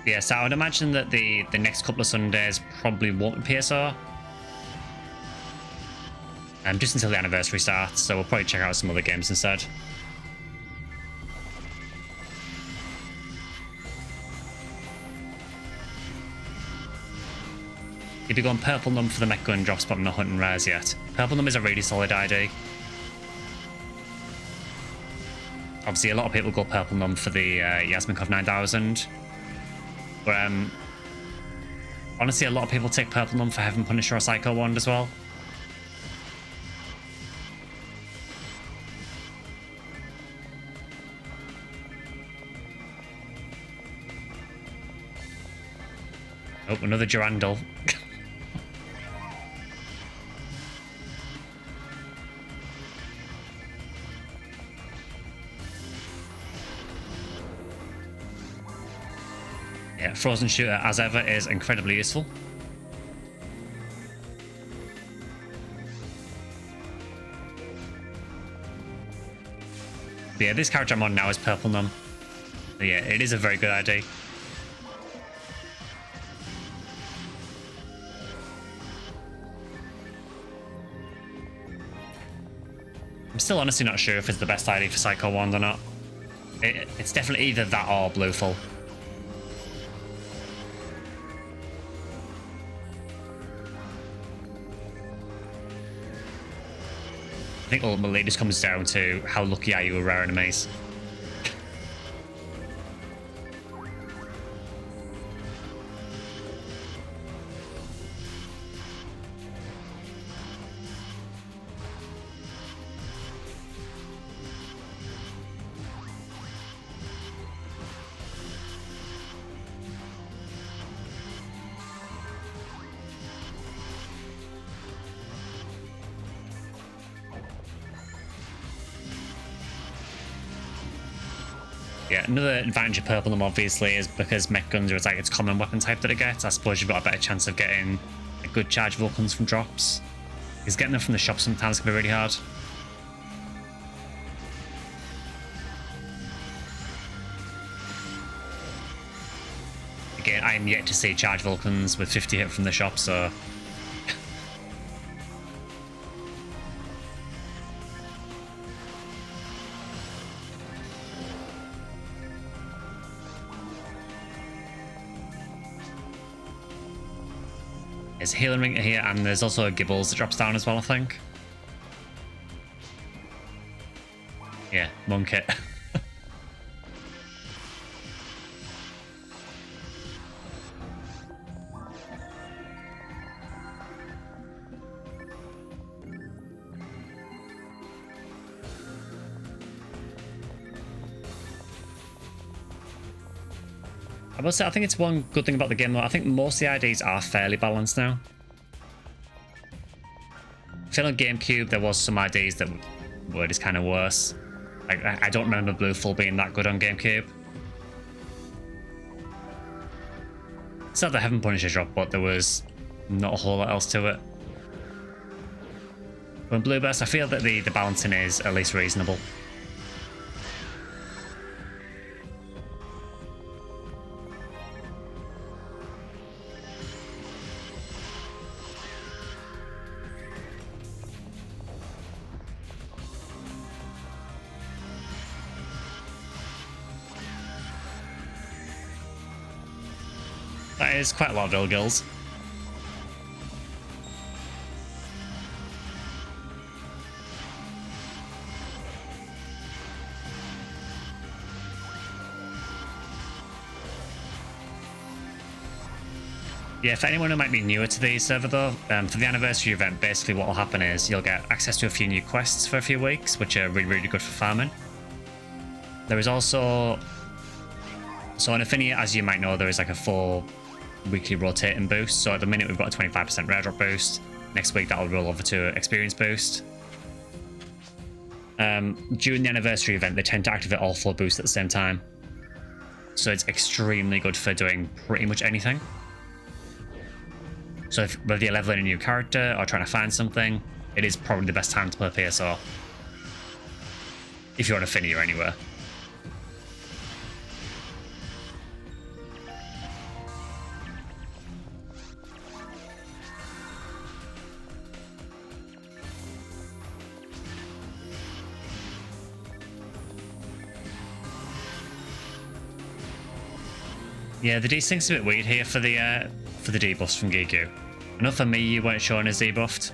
Yeah, so I would imagine that the next couple of Sundays probably won't be PSO. Just until the anniversary starts, so we'll probably check out some other games instead. You'd be going Purple Num for the mech gun drops, but I'm not hunting rares yet. Purple Num is a really solid ID. Obviously, a lot of people go Purple Num for the Yasminkov 9000. But honestly, a lot of people take Purple Num for Heaven Punisher or Psycho Wand as well. Oh, another Durandal. Yeah, Frozen Shooter, as ever, is incredibly useful. But yeah, this character I'm on now is Purple Num. But yeah, it is a very good ID. I'm still honestly not sure if it's the best ID for Psycho Wand or not. It's definitely either that or Blueful. I think ultimately it just comes down to how lucky are you with rare enemies. Yeah, another advantage of Purple Num obviously is because mech guns are like its common weapon type that it gets. I suppose you've got a better chance of getting a good charge Vulcans from drops. Because getting them from the shop sometimes can be really hard. Again, I am yet to see charge Vulcans with 50 hit from the shop, so... There's a healing ring here, and there's also a Gibbles that drops down as well, I think. Yeah, monk it. I will say, I think it's one good thing about the game though. I think most of the IDs are fairly balanced now. I feel on GameCube there was some IDs that were just kind of worse. Like, I don't remember Blueful being that good on GameCube. It's not the Heaven Punisher drop, but there was not a whole lot else to it. But in Blue Burst, I feel that the balancing is at least reasonable. That is quite a lot of ill gills. Yeah, for anyone who might be newer to the server though, for the anniversary event, basically what will happen is you'll get access to a few new quests for a few weeks, which are really, really good for farming. There is also... So on Ephinea, as you might know, there is like a 4 weekly rotating boost. So at the minute we've got a 25% rare drop boost. Next week that'll roll over to experience boost. During the anniversary event, they tend to activate all 4 boosts at the same time. So it's extremely good for doing pretty much anything. So whether you're leveling a new character or trying to find something, it is probably the best time to play PSO. If you're on Ephinea anywhere. Yeah, the desync's a bit weird here for the debuffs from Gigu. I know for me you weren't showing as debuffed.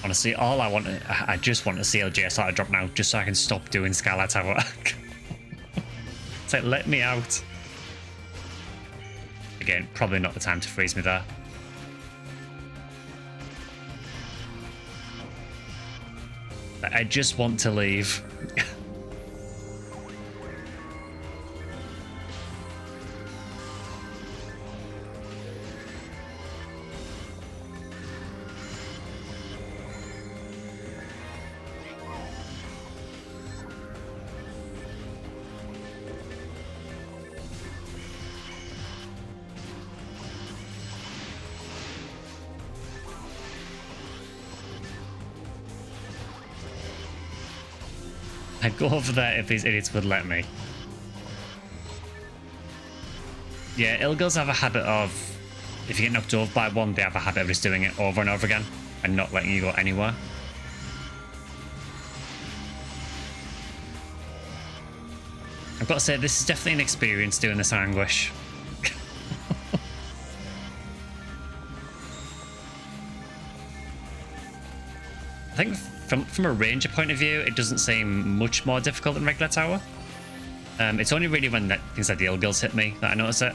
Honestly, all I just want to see LGS drop now, just so I can stop doing Scarlet Tower. It's like, let me out. Again, probably not the time to freeze me there. I just want to leave. I'd go over there if these idiots would let me. Yeah, Ilgils have a habit of, if you get knocked over by one, they have a habit of just doing it over and over again and not letting you go anywhere. I've got to say, this is definitely an experience doing this Anguish. I think from a ranger point of view, it doesn't seem much more difficult than regular tower. It's only really when things like the Ilgils hit me that I notice it.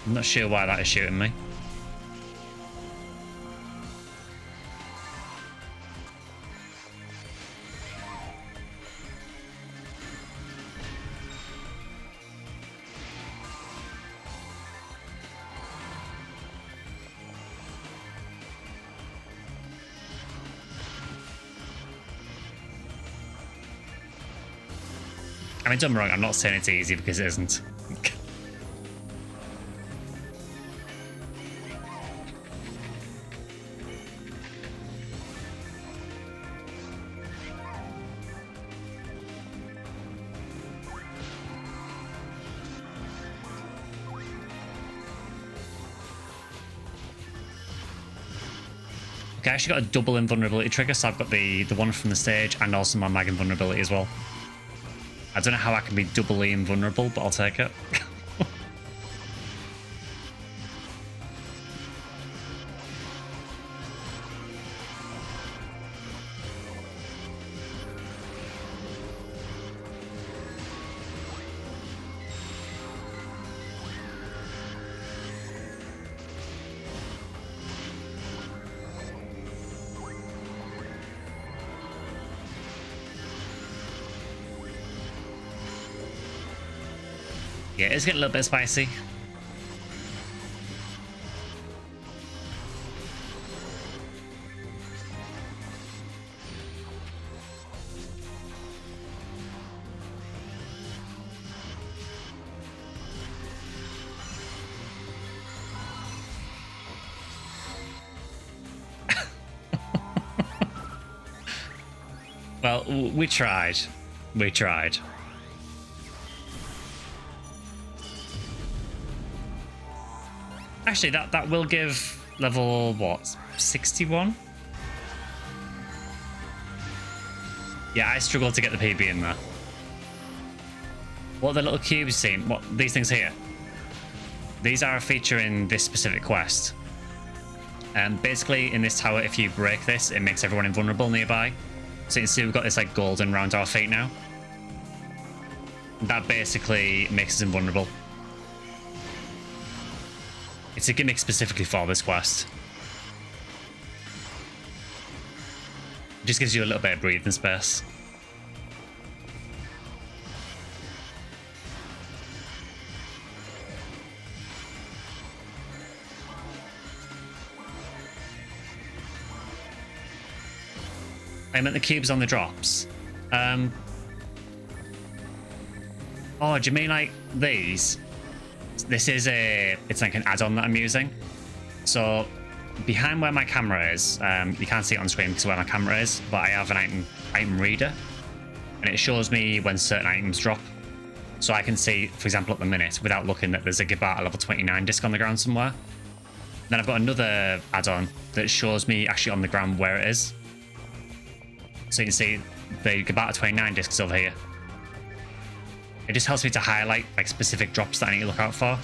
I'm not sure why that is shooting me. I mean, don't get me wrong, I'm not saying it's easy because it isn't. Okay, I actually got a double invulnerability trigger, so I've got the one from the stage and also my mag invulnerability as well. I don't know how I can be doubly invulnerable, but I'll take it. Yeah, it's getting a little bit spicy. Well, we tried. We tried. Actually, that will give level, what, 61? Yeah, I struggled to get the PB in there. What are the little cubes seen? What, these things here? These are a feature in this specific quest. Basically, in this tower, if you break this, it makes everyone invulnerable nearby. So you can see we've got this like golden around our feet now. That basically makes us invulnerable. It's a gimmick specifically for this quest. It just gives you a little bit of breathing space. I meant the cubes on the drops. Oh, do you mean like these? This is it's like an add-on that I'm using. So behind where my camera is, you can't see it on screen because of where my camera is, but I have an item reader, and it shows me when certain items drop. So I can see, for example, at the minute, without looking, that there's a Gabata level 29 disc on the ground somewhere. Then I've got another add-on that shows me actually on the ground where it is. So you can see the Gabata 29 disc is over here. It just helps me to highlight like specific drops that I need to look out for.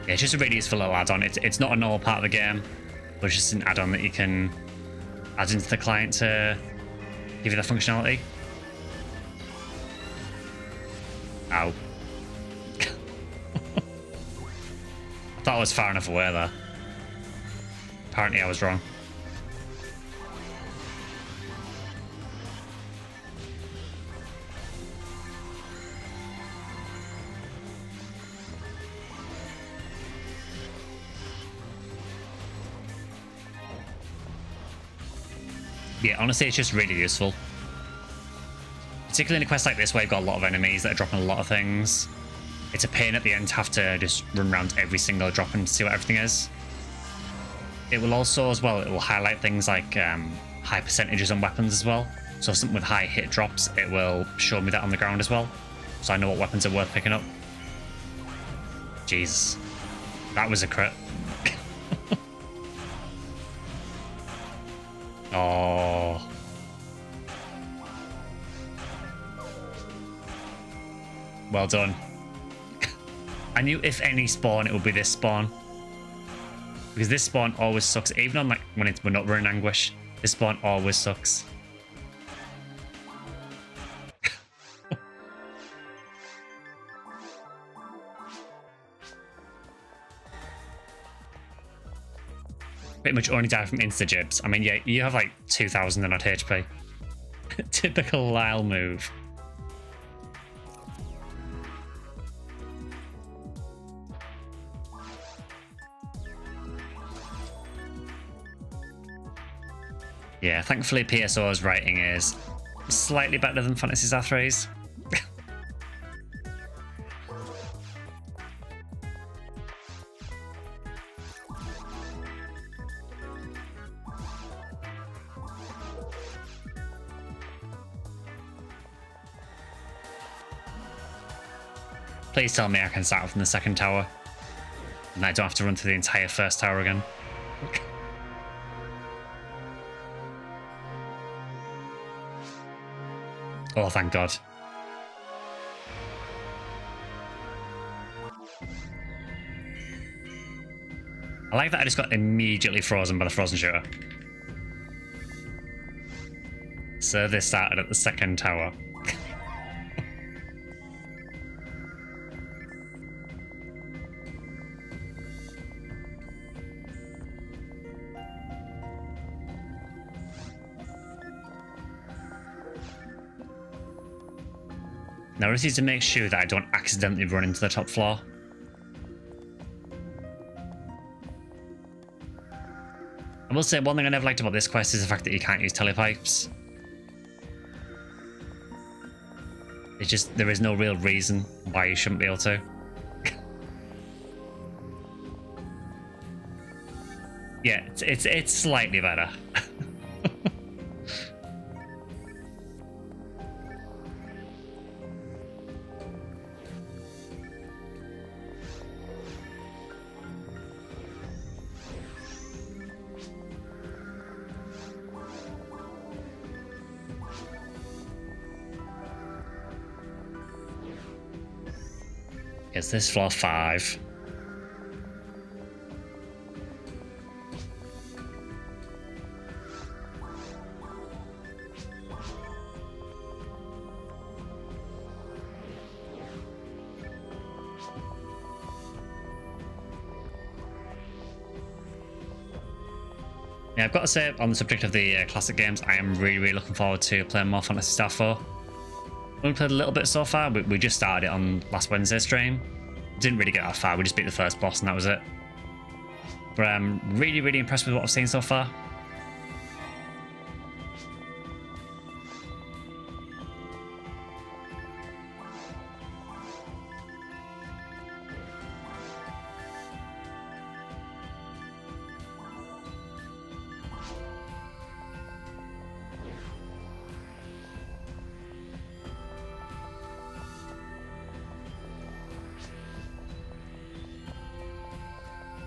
Yeah, it's just a really useful little add-on. It's not a normal part of the game, but it's just an add-on that you can add into the client to give you the functionality. Ow. I thought I was far enough away there. Apparently I was wrong. Yeah, honestly, it's just really useful. Particularly in a quest like this where you've got a lot of enemies that are dropping a lot of things. It's a pain at the end to have to just run around every single drop and see what everything is. It will also, as well, it will highlight things like high percentages on weapons as well. So if something with high hit drops, it will show me that on the ground as well. So I know what weapons are worth picking up. Jesus. That was a crit. Oh. Well done. I knew if any spawn, it would be this spawn. Because this spawn always sucks. Even on like when we're not running Anguish, this spawn always sucks. Pretty much only die from insta-jibs. I mean, yeah, you have like 2,000 and odd HP. Typical Lyle move. Yeah, thankfully PSO's writing is slightly better than Phantasy Zathray's. Please tell me I can start from the second tower and I don't have to run through the entire first tower again. Oh, thank God. I like that I just got immediately frozen by the frozen shooter. So this started at the second tower. Now I just need to make sure that I don't accidentally run into the top floor. I will say one thing I never liked about this quest is the fact that you can't use telepipes. It's just, there is no real reason why you shouldn't be able to. Yeah, it's slightly better. Is this floor 5? Yeah, I've got to say, on the subject of the classic games, I am really looking forward to playing more Phantasy Star 4. We've only played a little bit so far. We just started it on last Wednesday's stream. Didn't really get that far. We just beat the first boss and that was it. But I'm really impressed with what I've seen so far.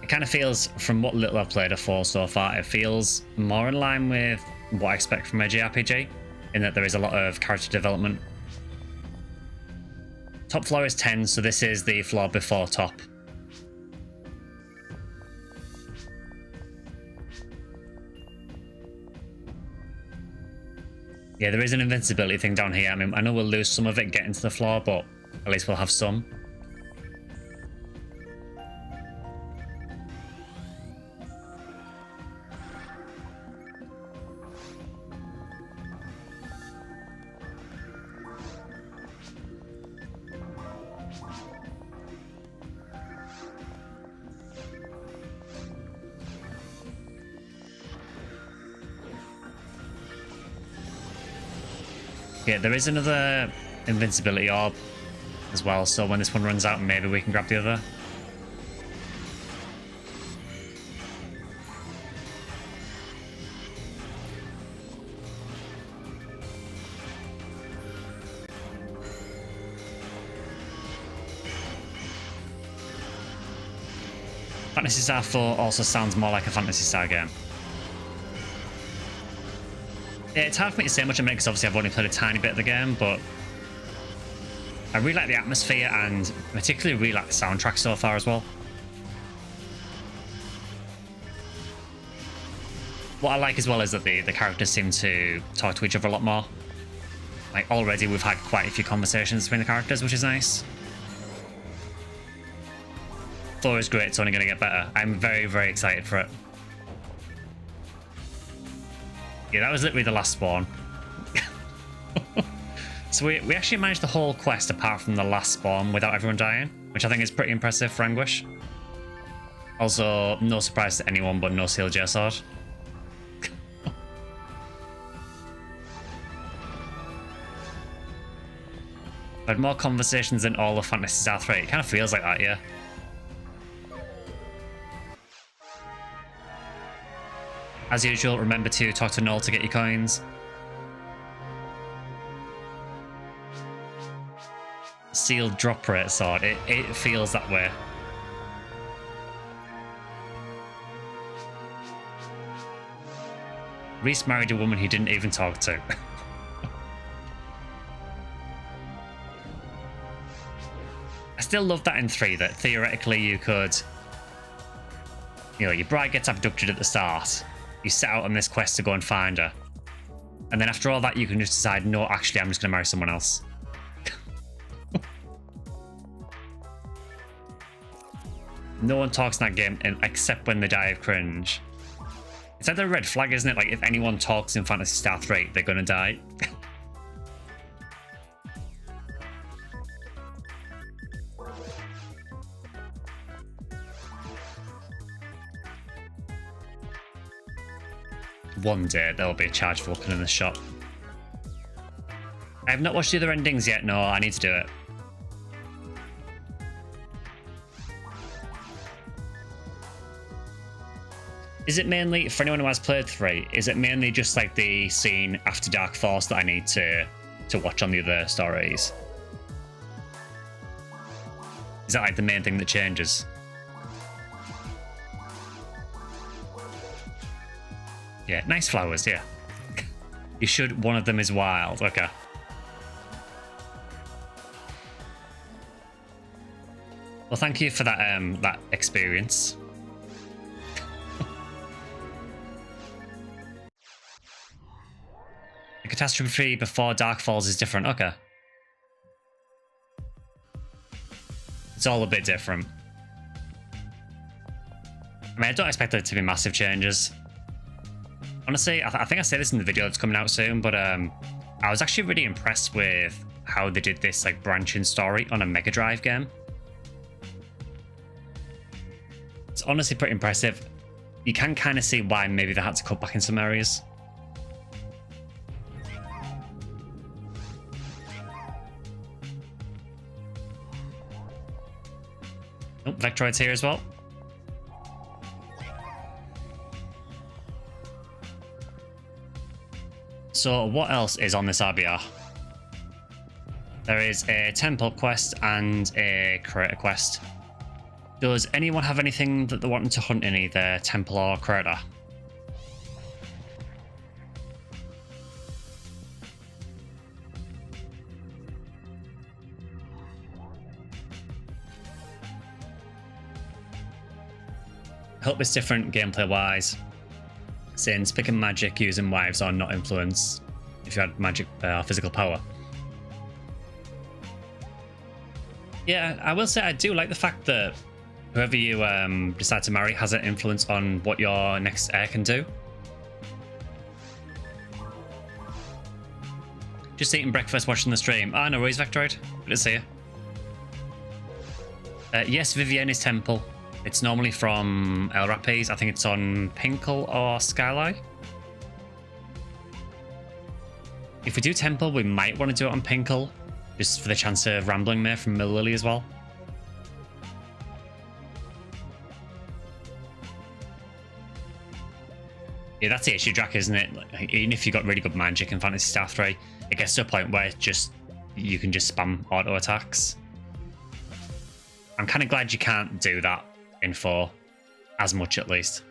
It kind of feels, from what little I've played of 4 so far, it feels more in line with what I expect from a JRPG, in that there is a lot of character development. Top floor is 10, so this is the floor before top. Yeah, there is an invincibility thing down here. I mean, I know we'll lose some of it getting to the floor, but at least we'll have some. Yeah, there is another invincibility orb as well, so when this one runs out, maybe we can grab the other. Phantasy Star 4 also sounds more like a Phantasy Star game. Yeah, it's hard for me to say much on it because obviously I've only played a tiny bit of the game, but I really like the atmosphere and particularly really like the soundtrack so far as well. What I like as well is that the characters seem to talk to each other a lot more. Like already we've had quite a few conversations between the characters, which is nice. 4 is great, it's only going to get better. I'm very, very excited for it. Yeah, that was literally the last spawn. So we actually managed the whole quest apart from the last spawn without everyone dying, which I think is pretty impressive for Anguish. Also, no surprise to anyone, but no sealed J sword. I've had more conversations than all of Phantasy Star 3. It kind of feels like that, yeah. As usual, remember to talk to Noel to get your coins. Sealed drop rate sword. It feels that way. Reese married a woman he didn't even talk to. I still love that in 3, that theoretically you could... You know, your bride gets abducted at the start. You set out on this quest to go and find her. And then after all that, you can just decide, no, actually, I'm just going to marry someone else. No one talks in that game except when they die of cringe. It's like the red flag, isn't it? Like, if anyone talks in Phantasy Star 3, they're going to die. One day there'll be a charged Vulcan in the shop. I have not watched the other endings yet. No, I need to do it. Is it mainly, for anyone who has played 3, is it mainly just like the scene after Dark Force that I need to watch on the other stories? Is that like the main thing that changes? Yeah, nice flowers, yeah. You should, one of them is wild, okay. Well, thank you for that that experience. The catastrophe before Dark Falls is different, okay. It's all a bit different. I mean, I don't expect there to be massive changes. Honestly, I think I say this in the video that's coming out soon, but I was actually really impressed with how they did this like branching story on a Mega Drive game. It's honestly pretty impressive. You can kind of see why maybe they had to cut back in some areas. Oh, Vectroid's here as well. So what else is on this RDR? There is a temple quest and a creator quest. Does anyone have anything that they're wanting to hunt in either temple or crater? I hope it's different gameplay wise, since picking magic using wives are not influence if you had magic physical power. Yeah, I will say I do like the fact that whoever you decide to marry has an influence on what your next heir can do. Just eating breakfast, watching the stream. Ah, no worries, Vectroid. Good to see you. Yes, Vivienne's temple. It's normally from El Rapiz. I think it's on Pinkle or Skyly. If we do temple, we might want to do it on Pinkle, just for the chance of Rambling Mare from Mill Lily as well. Yeah, that's the issue, Drac, isn't it? Like, even if you got really good magic in Phantasy Star 3, it gets to a point where you can just spam auto attacks. I'm kind of glad you can't do that in 4, as much at least.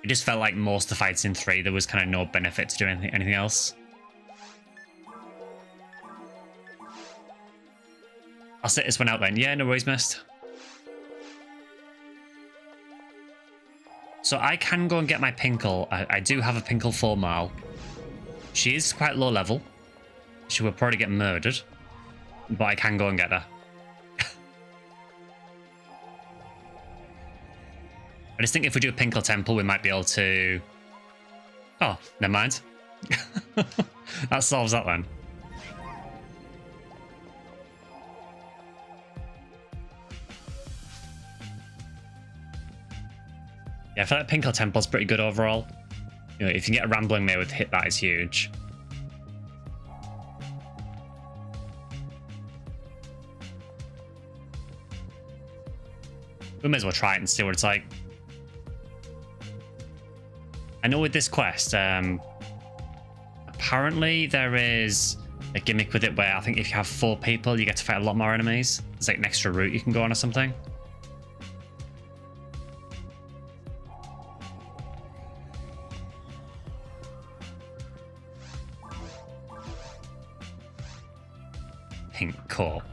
It just felt like most of the fights in 3, there was kind of no benefit to doing anything else. I'll sit this one out then. Yeah, no worries, missed. So I can go and get my Pinkle. I do have a Pinkle 4 Mile. She is quite low level. She will probably get murdered. But I can go and get her. I just think if we do a Pinkle Temple, we might be able to... Oh, never mind. That solves that then. Yeah, I feel like Pinkle Temple's pretty good overall. You know, if you can get a Rambling Mare with hit, that is huge. We may as well try it and see what it's like. I know with this quest, apparently there is a gimmick with it where I think if you have 4 people, you get to fight a lot more enemies. There's like an extra route you can go on or something. Pink Corp.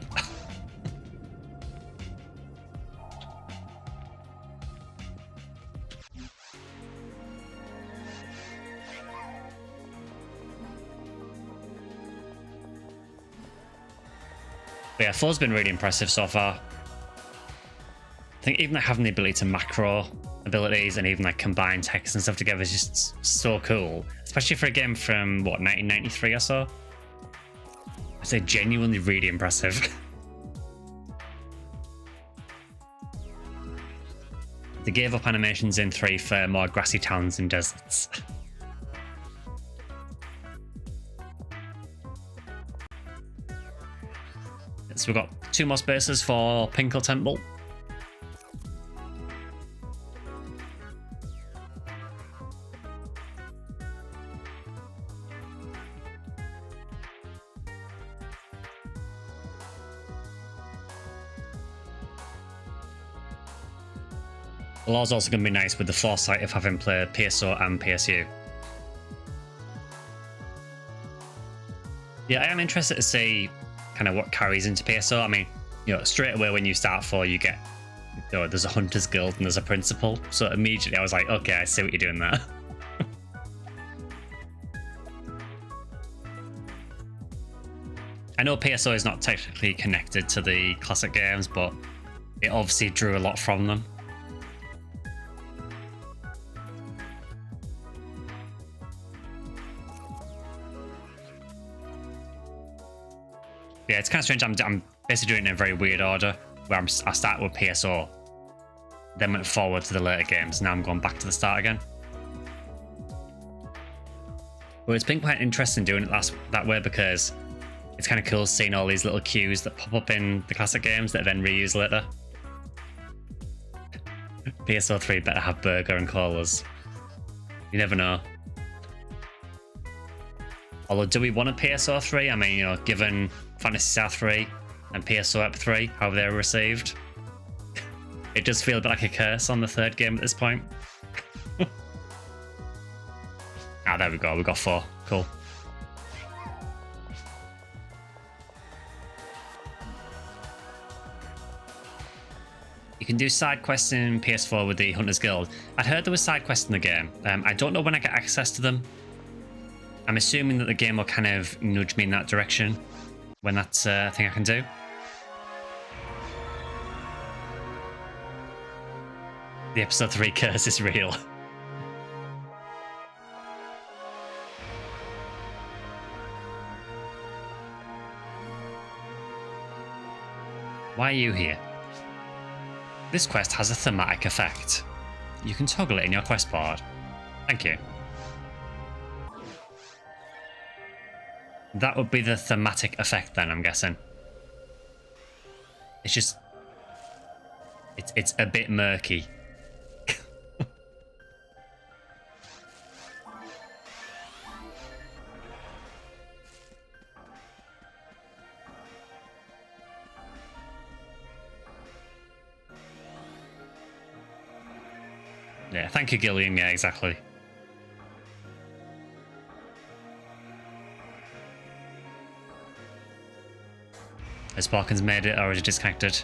But yeah, 4's been really impressive so far. I think even like having the ability to macro abilities and even like combine text and stuff together is just so cool. Especially for a game from, what, 1993 or so? I'd say genuinely really impressive. They gave up animations in 3 for more grassy towns and deserts. So we've got 2 more spaces for Pinkle Temple. The law's also going to be nice with the foresight of having played PSO and PSU. Yeah, I am interested to see kind of what carries into PSO. I mean, you know, straight away when you start 4, you get, you know, there's a Hunter's Guild and there's a Principal. So immediately I was like, okay, I see what you're doing there. I know PSO is not technically connected to the classic games, but it obviously drew a lot from them. Yeah, it's kind of strange. I'm basically doing it in a very weird order, where I started with PSO, then went forward to the later games. Now I'm going back to the start again. But it's been quite interesting doing it that way because it's kind of cool seeing all these little cues that pop up in the classic games that are then reused later. PSO 3 better have burger and colas. You never know. Although, do we want a PSO 3? I mean, you know, given Phantasy Star 3 and PSO Ep 3, how they were received. It does feel a bit like a curse on the third game at this point. Ah, there we go. We got 4. Cool. You can do side quests in PS4 with the Hunter's Guild. I'd heard there was side quests in the game. I don't know when I get access to them. I'm assuming that the game will kind of nudge me in that direction when that's a thing I can do. The episode 3 curse is real. Why are you here? This quest has a thematic effect. You can toggle it in your quest board. Thank you. That would be the thematic effect then, I'm guessing. It's just... It's a bit murky. Yeah, thank you, Gillian. Yeah, exactly. Has Sparkins made it, or is it disconnected?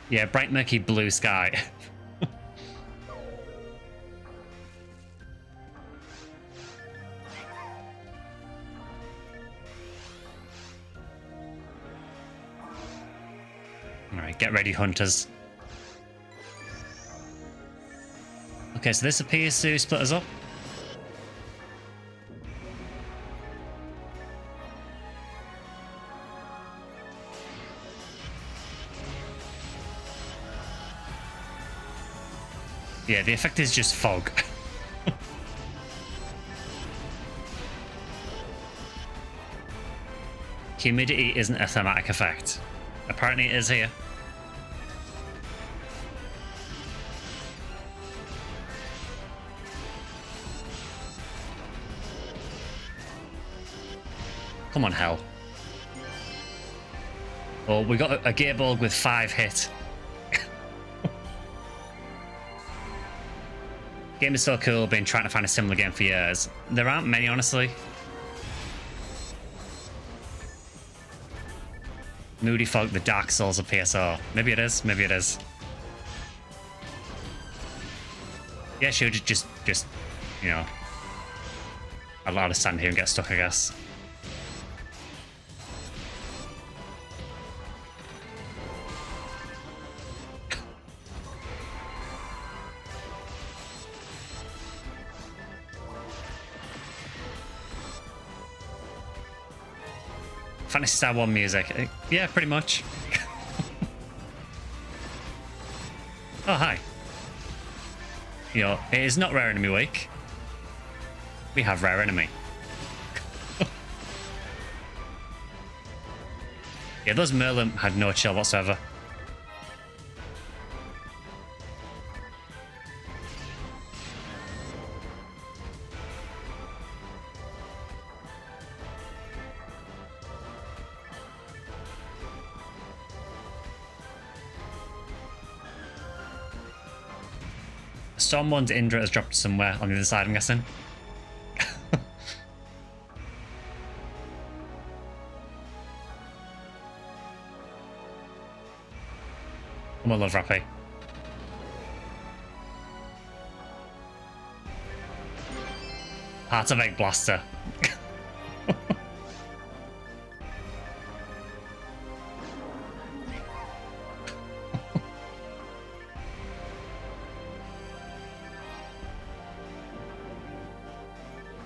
Yeah, bright murky blue sky. Alright, get ready, hunters. Okay, so this appears to split us up. Yeah, the effect is just fog. Humidity isn't a thematic effect. Apparently it is here. Come on, hell. Oh, we got a Gearbolg with 5 hit. Game is so cool, been trying to find a similar game for years. There aren't many, honestly. Moody Fog, the Dark Souls of PSO. Maybe it is, maybe it is. Yeah, sure, just you know, I'd rather stand here and get stuck, I guess. Phantasy Star 1 music. Yeah, pretty much. Oh, hi. You know, it is not Rare Enemy Week. We have Rare Enemy. Yeah, those Merlin had no chill whatsoever. Someone's Indra has dropped somewhere on the other side, I'm guessing. I'm a love Rappy. Heart of Egg Blaster.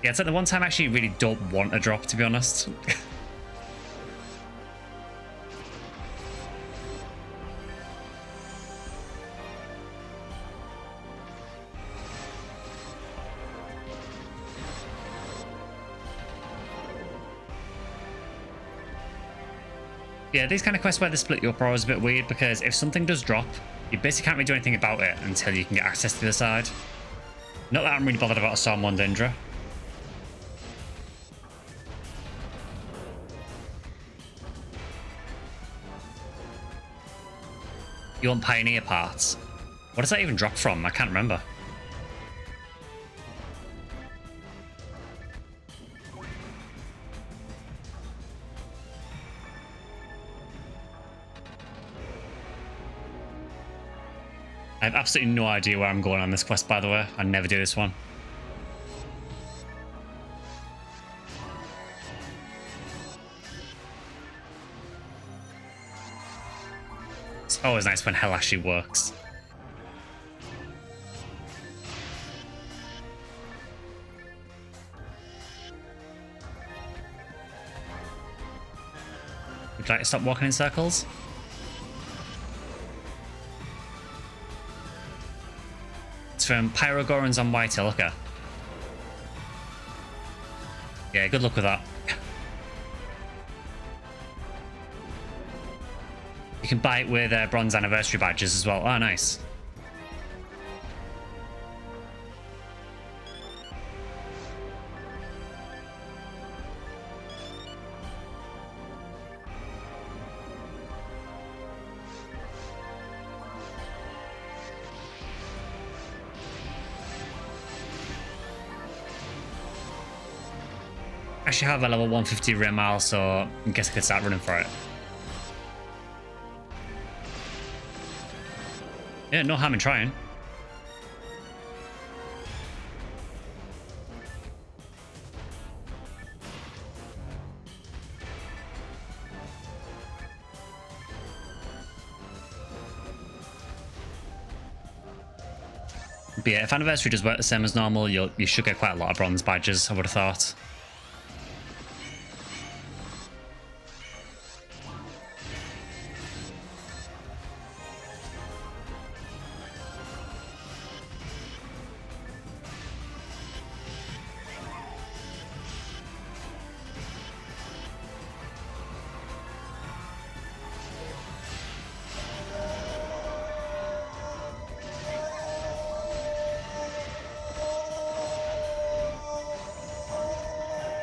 Yeah, it's like the one time I actually really don't want a drop, to be honest. Yeah, these kind of quests where they split you up are always a bit weird, because if something does drop You basically can't really do anything about it until you can get access to the side. Not that I'm really bothered about Storm Wandindra. You want Pioneer parts? What does that even drop from? I can't remember. I have absolutely no idea where I'm going on this quest, by the way. I never do this one. It's always nice when hell actually works. Would you like to stop walking in circles? It's from Pyrogorans on White Hill, okay. Yeah, good luck with that. You can buy it with bronze anniversary badges as well. Oh, nice. I actually have a level 150 Rimal, so I guess I could start running for it. Yeah, no harm in trying. But yeah, if anniversary does work the same as normal, you should get quite a lot of bronze badges, I would have thought.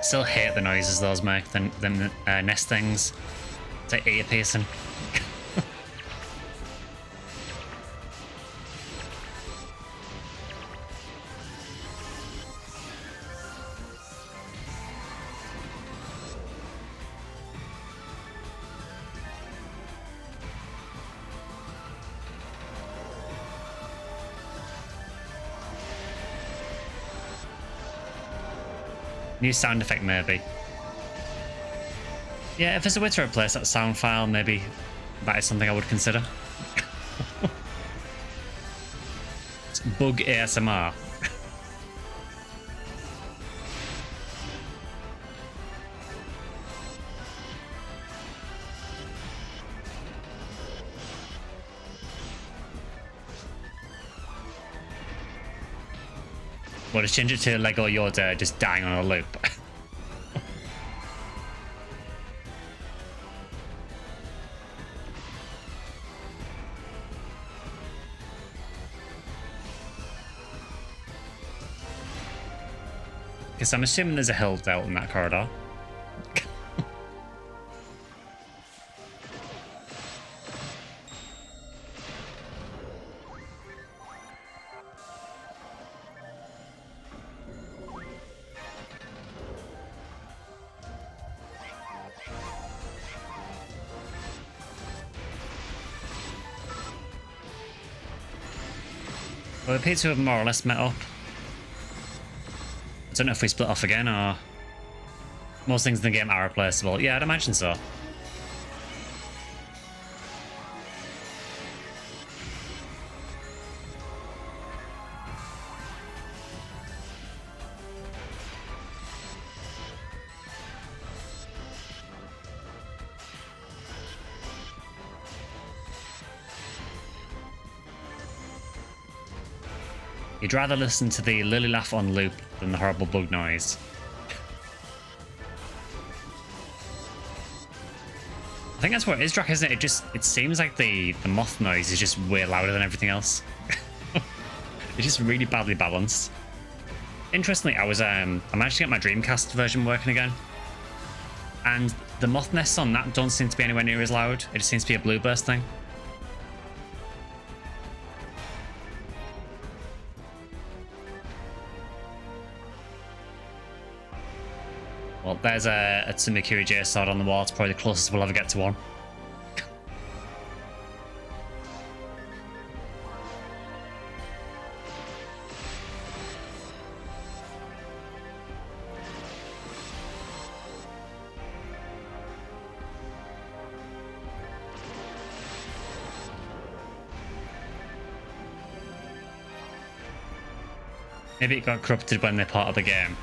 Still hate the noises those make, them nest things. It's like ear piercing. New sound effect, maybe. Yeah, if there's a way to replace that sound file, maybe that is something I would consider. It's bug ASMR. Well, just change it to Lego Yoda just dying on a loop. Because I'm assuming there's a hill out in that corridor. Well, we appear to have more or less met up. I don't know if we split off again or... Most things in the game are replaceable. Yeah, I'd imagine so. You'd rather listen to the Lily laugh on loop than the horrible bug noise. I think that's what it is, Drac, isn't it? It seems like the moth noise is just way louder than everything else. It's just really badly balanced. Interestingly, I managed to get my Dreamcast version working again. And the moth nests on that don't seem to be anywhere near as loud. It just seems to be a blue burst thing. Well, there's a Tsumakiri J sword on the wall. It's probably the closest we'll ever get to one. Maybe it got corrupted when they're part of the game.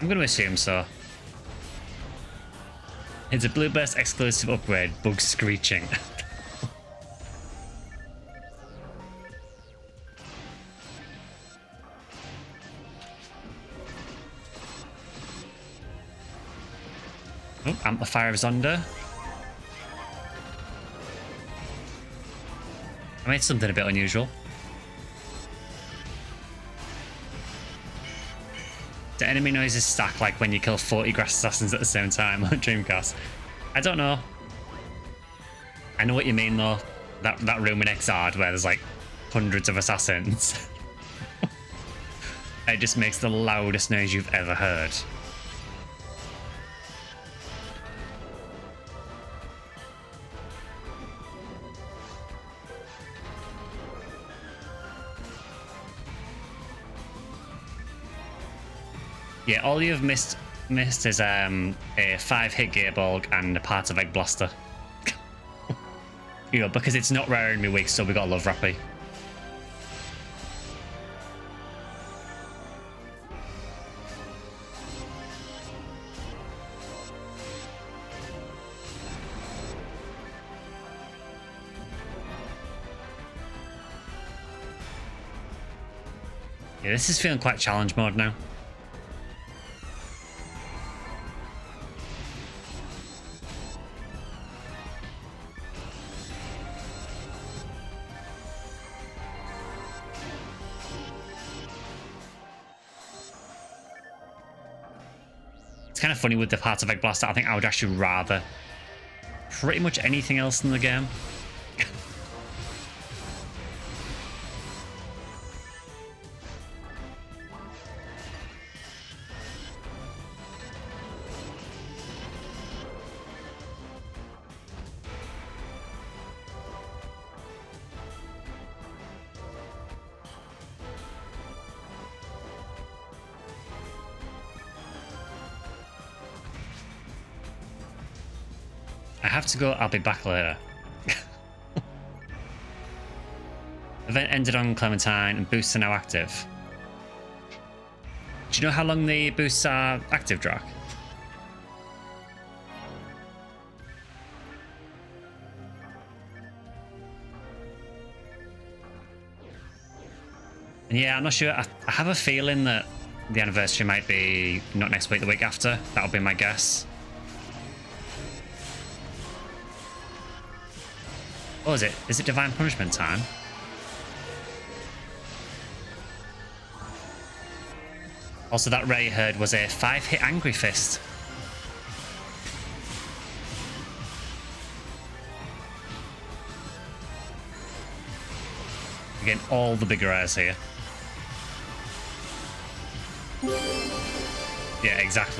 I'm going to assume so. It's a Blue Burst exclusive upgrade, bug screeching. Oh, Amplifier is under. I made something a bit unusual. Do enemy noises stack like when you kill 40 grass assassins at the same time on Dreamcast? I don't know. I know what you mean though. That room in Exard where there's like hundreds of assassins. It just makes the loudest noise you've ever heard. Yeah, all you've missed is a 5-hit Gearbolg and a part of Egg Blaster. You know, because it's not rare in my week, so we got Love Rappy. Yeah, this is feeling quite challenge mode now. It's kind of funny with the part of Egg Blaster. I think I would actually rather pretty much anything else in the game. I have to go, I'll be back later. Event ended on Clementine and boosts are now active. Do you know how long the boosts are active, Drac? And yeah, I'm not sure. I have a feeling that the anniversary might be not next week, the week after. That'll be my guess. Oh, is it? Is it Divine Punishment time? Also, that Ray heard was a 5-hit Angry Fist. Again, all the bigger airs here. Yeah, exactly.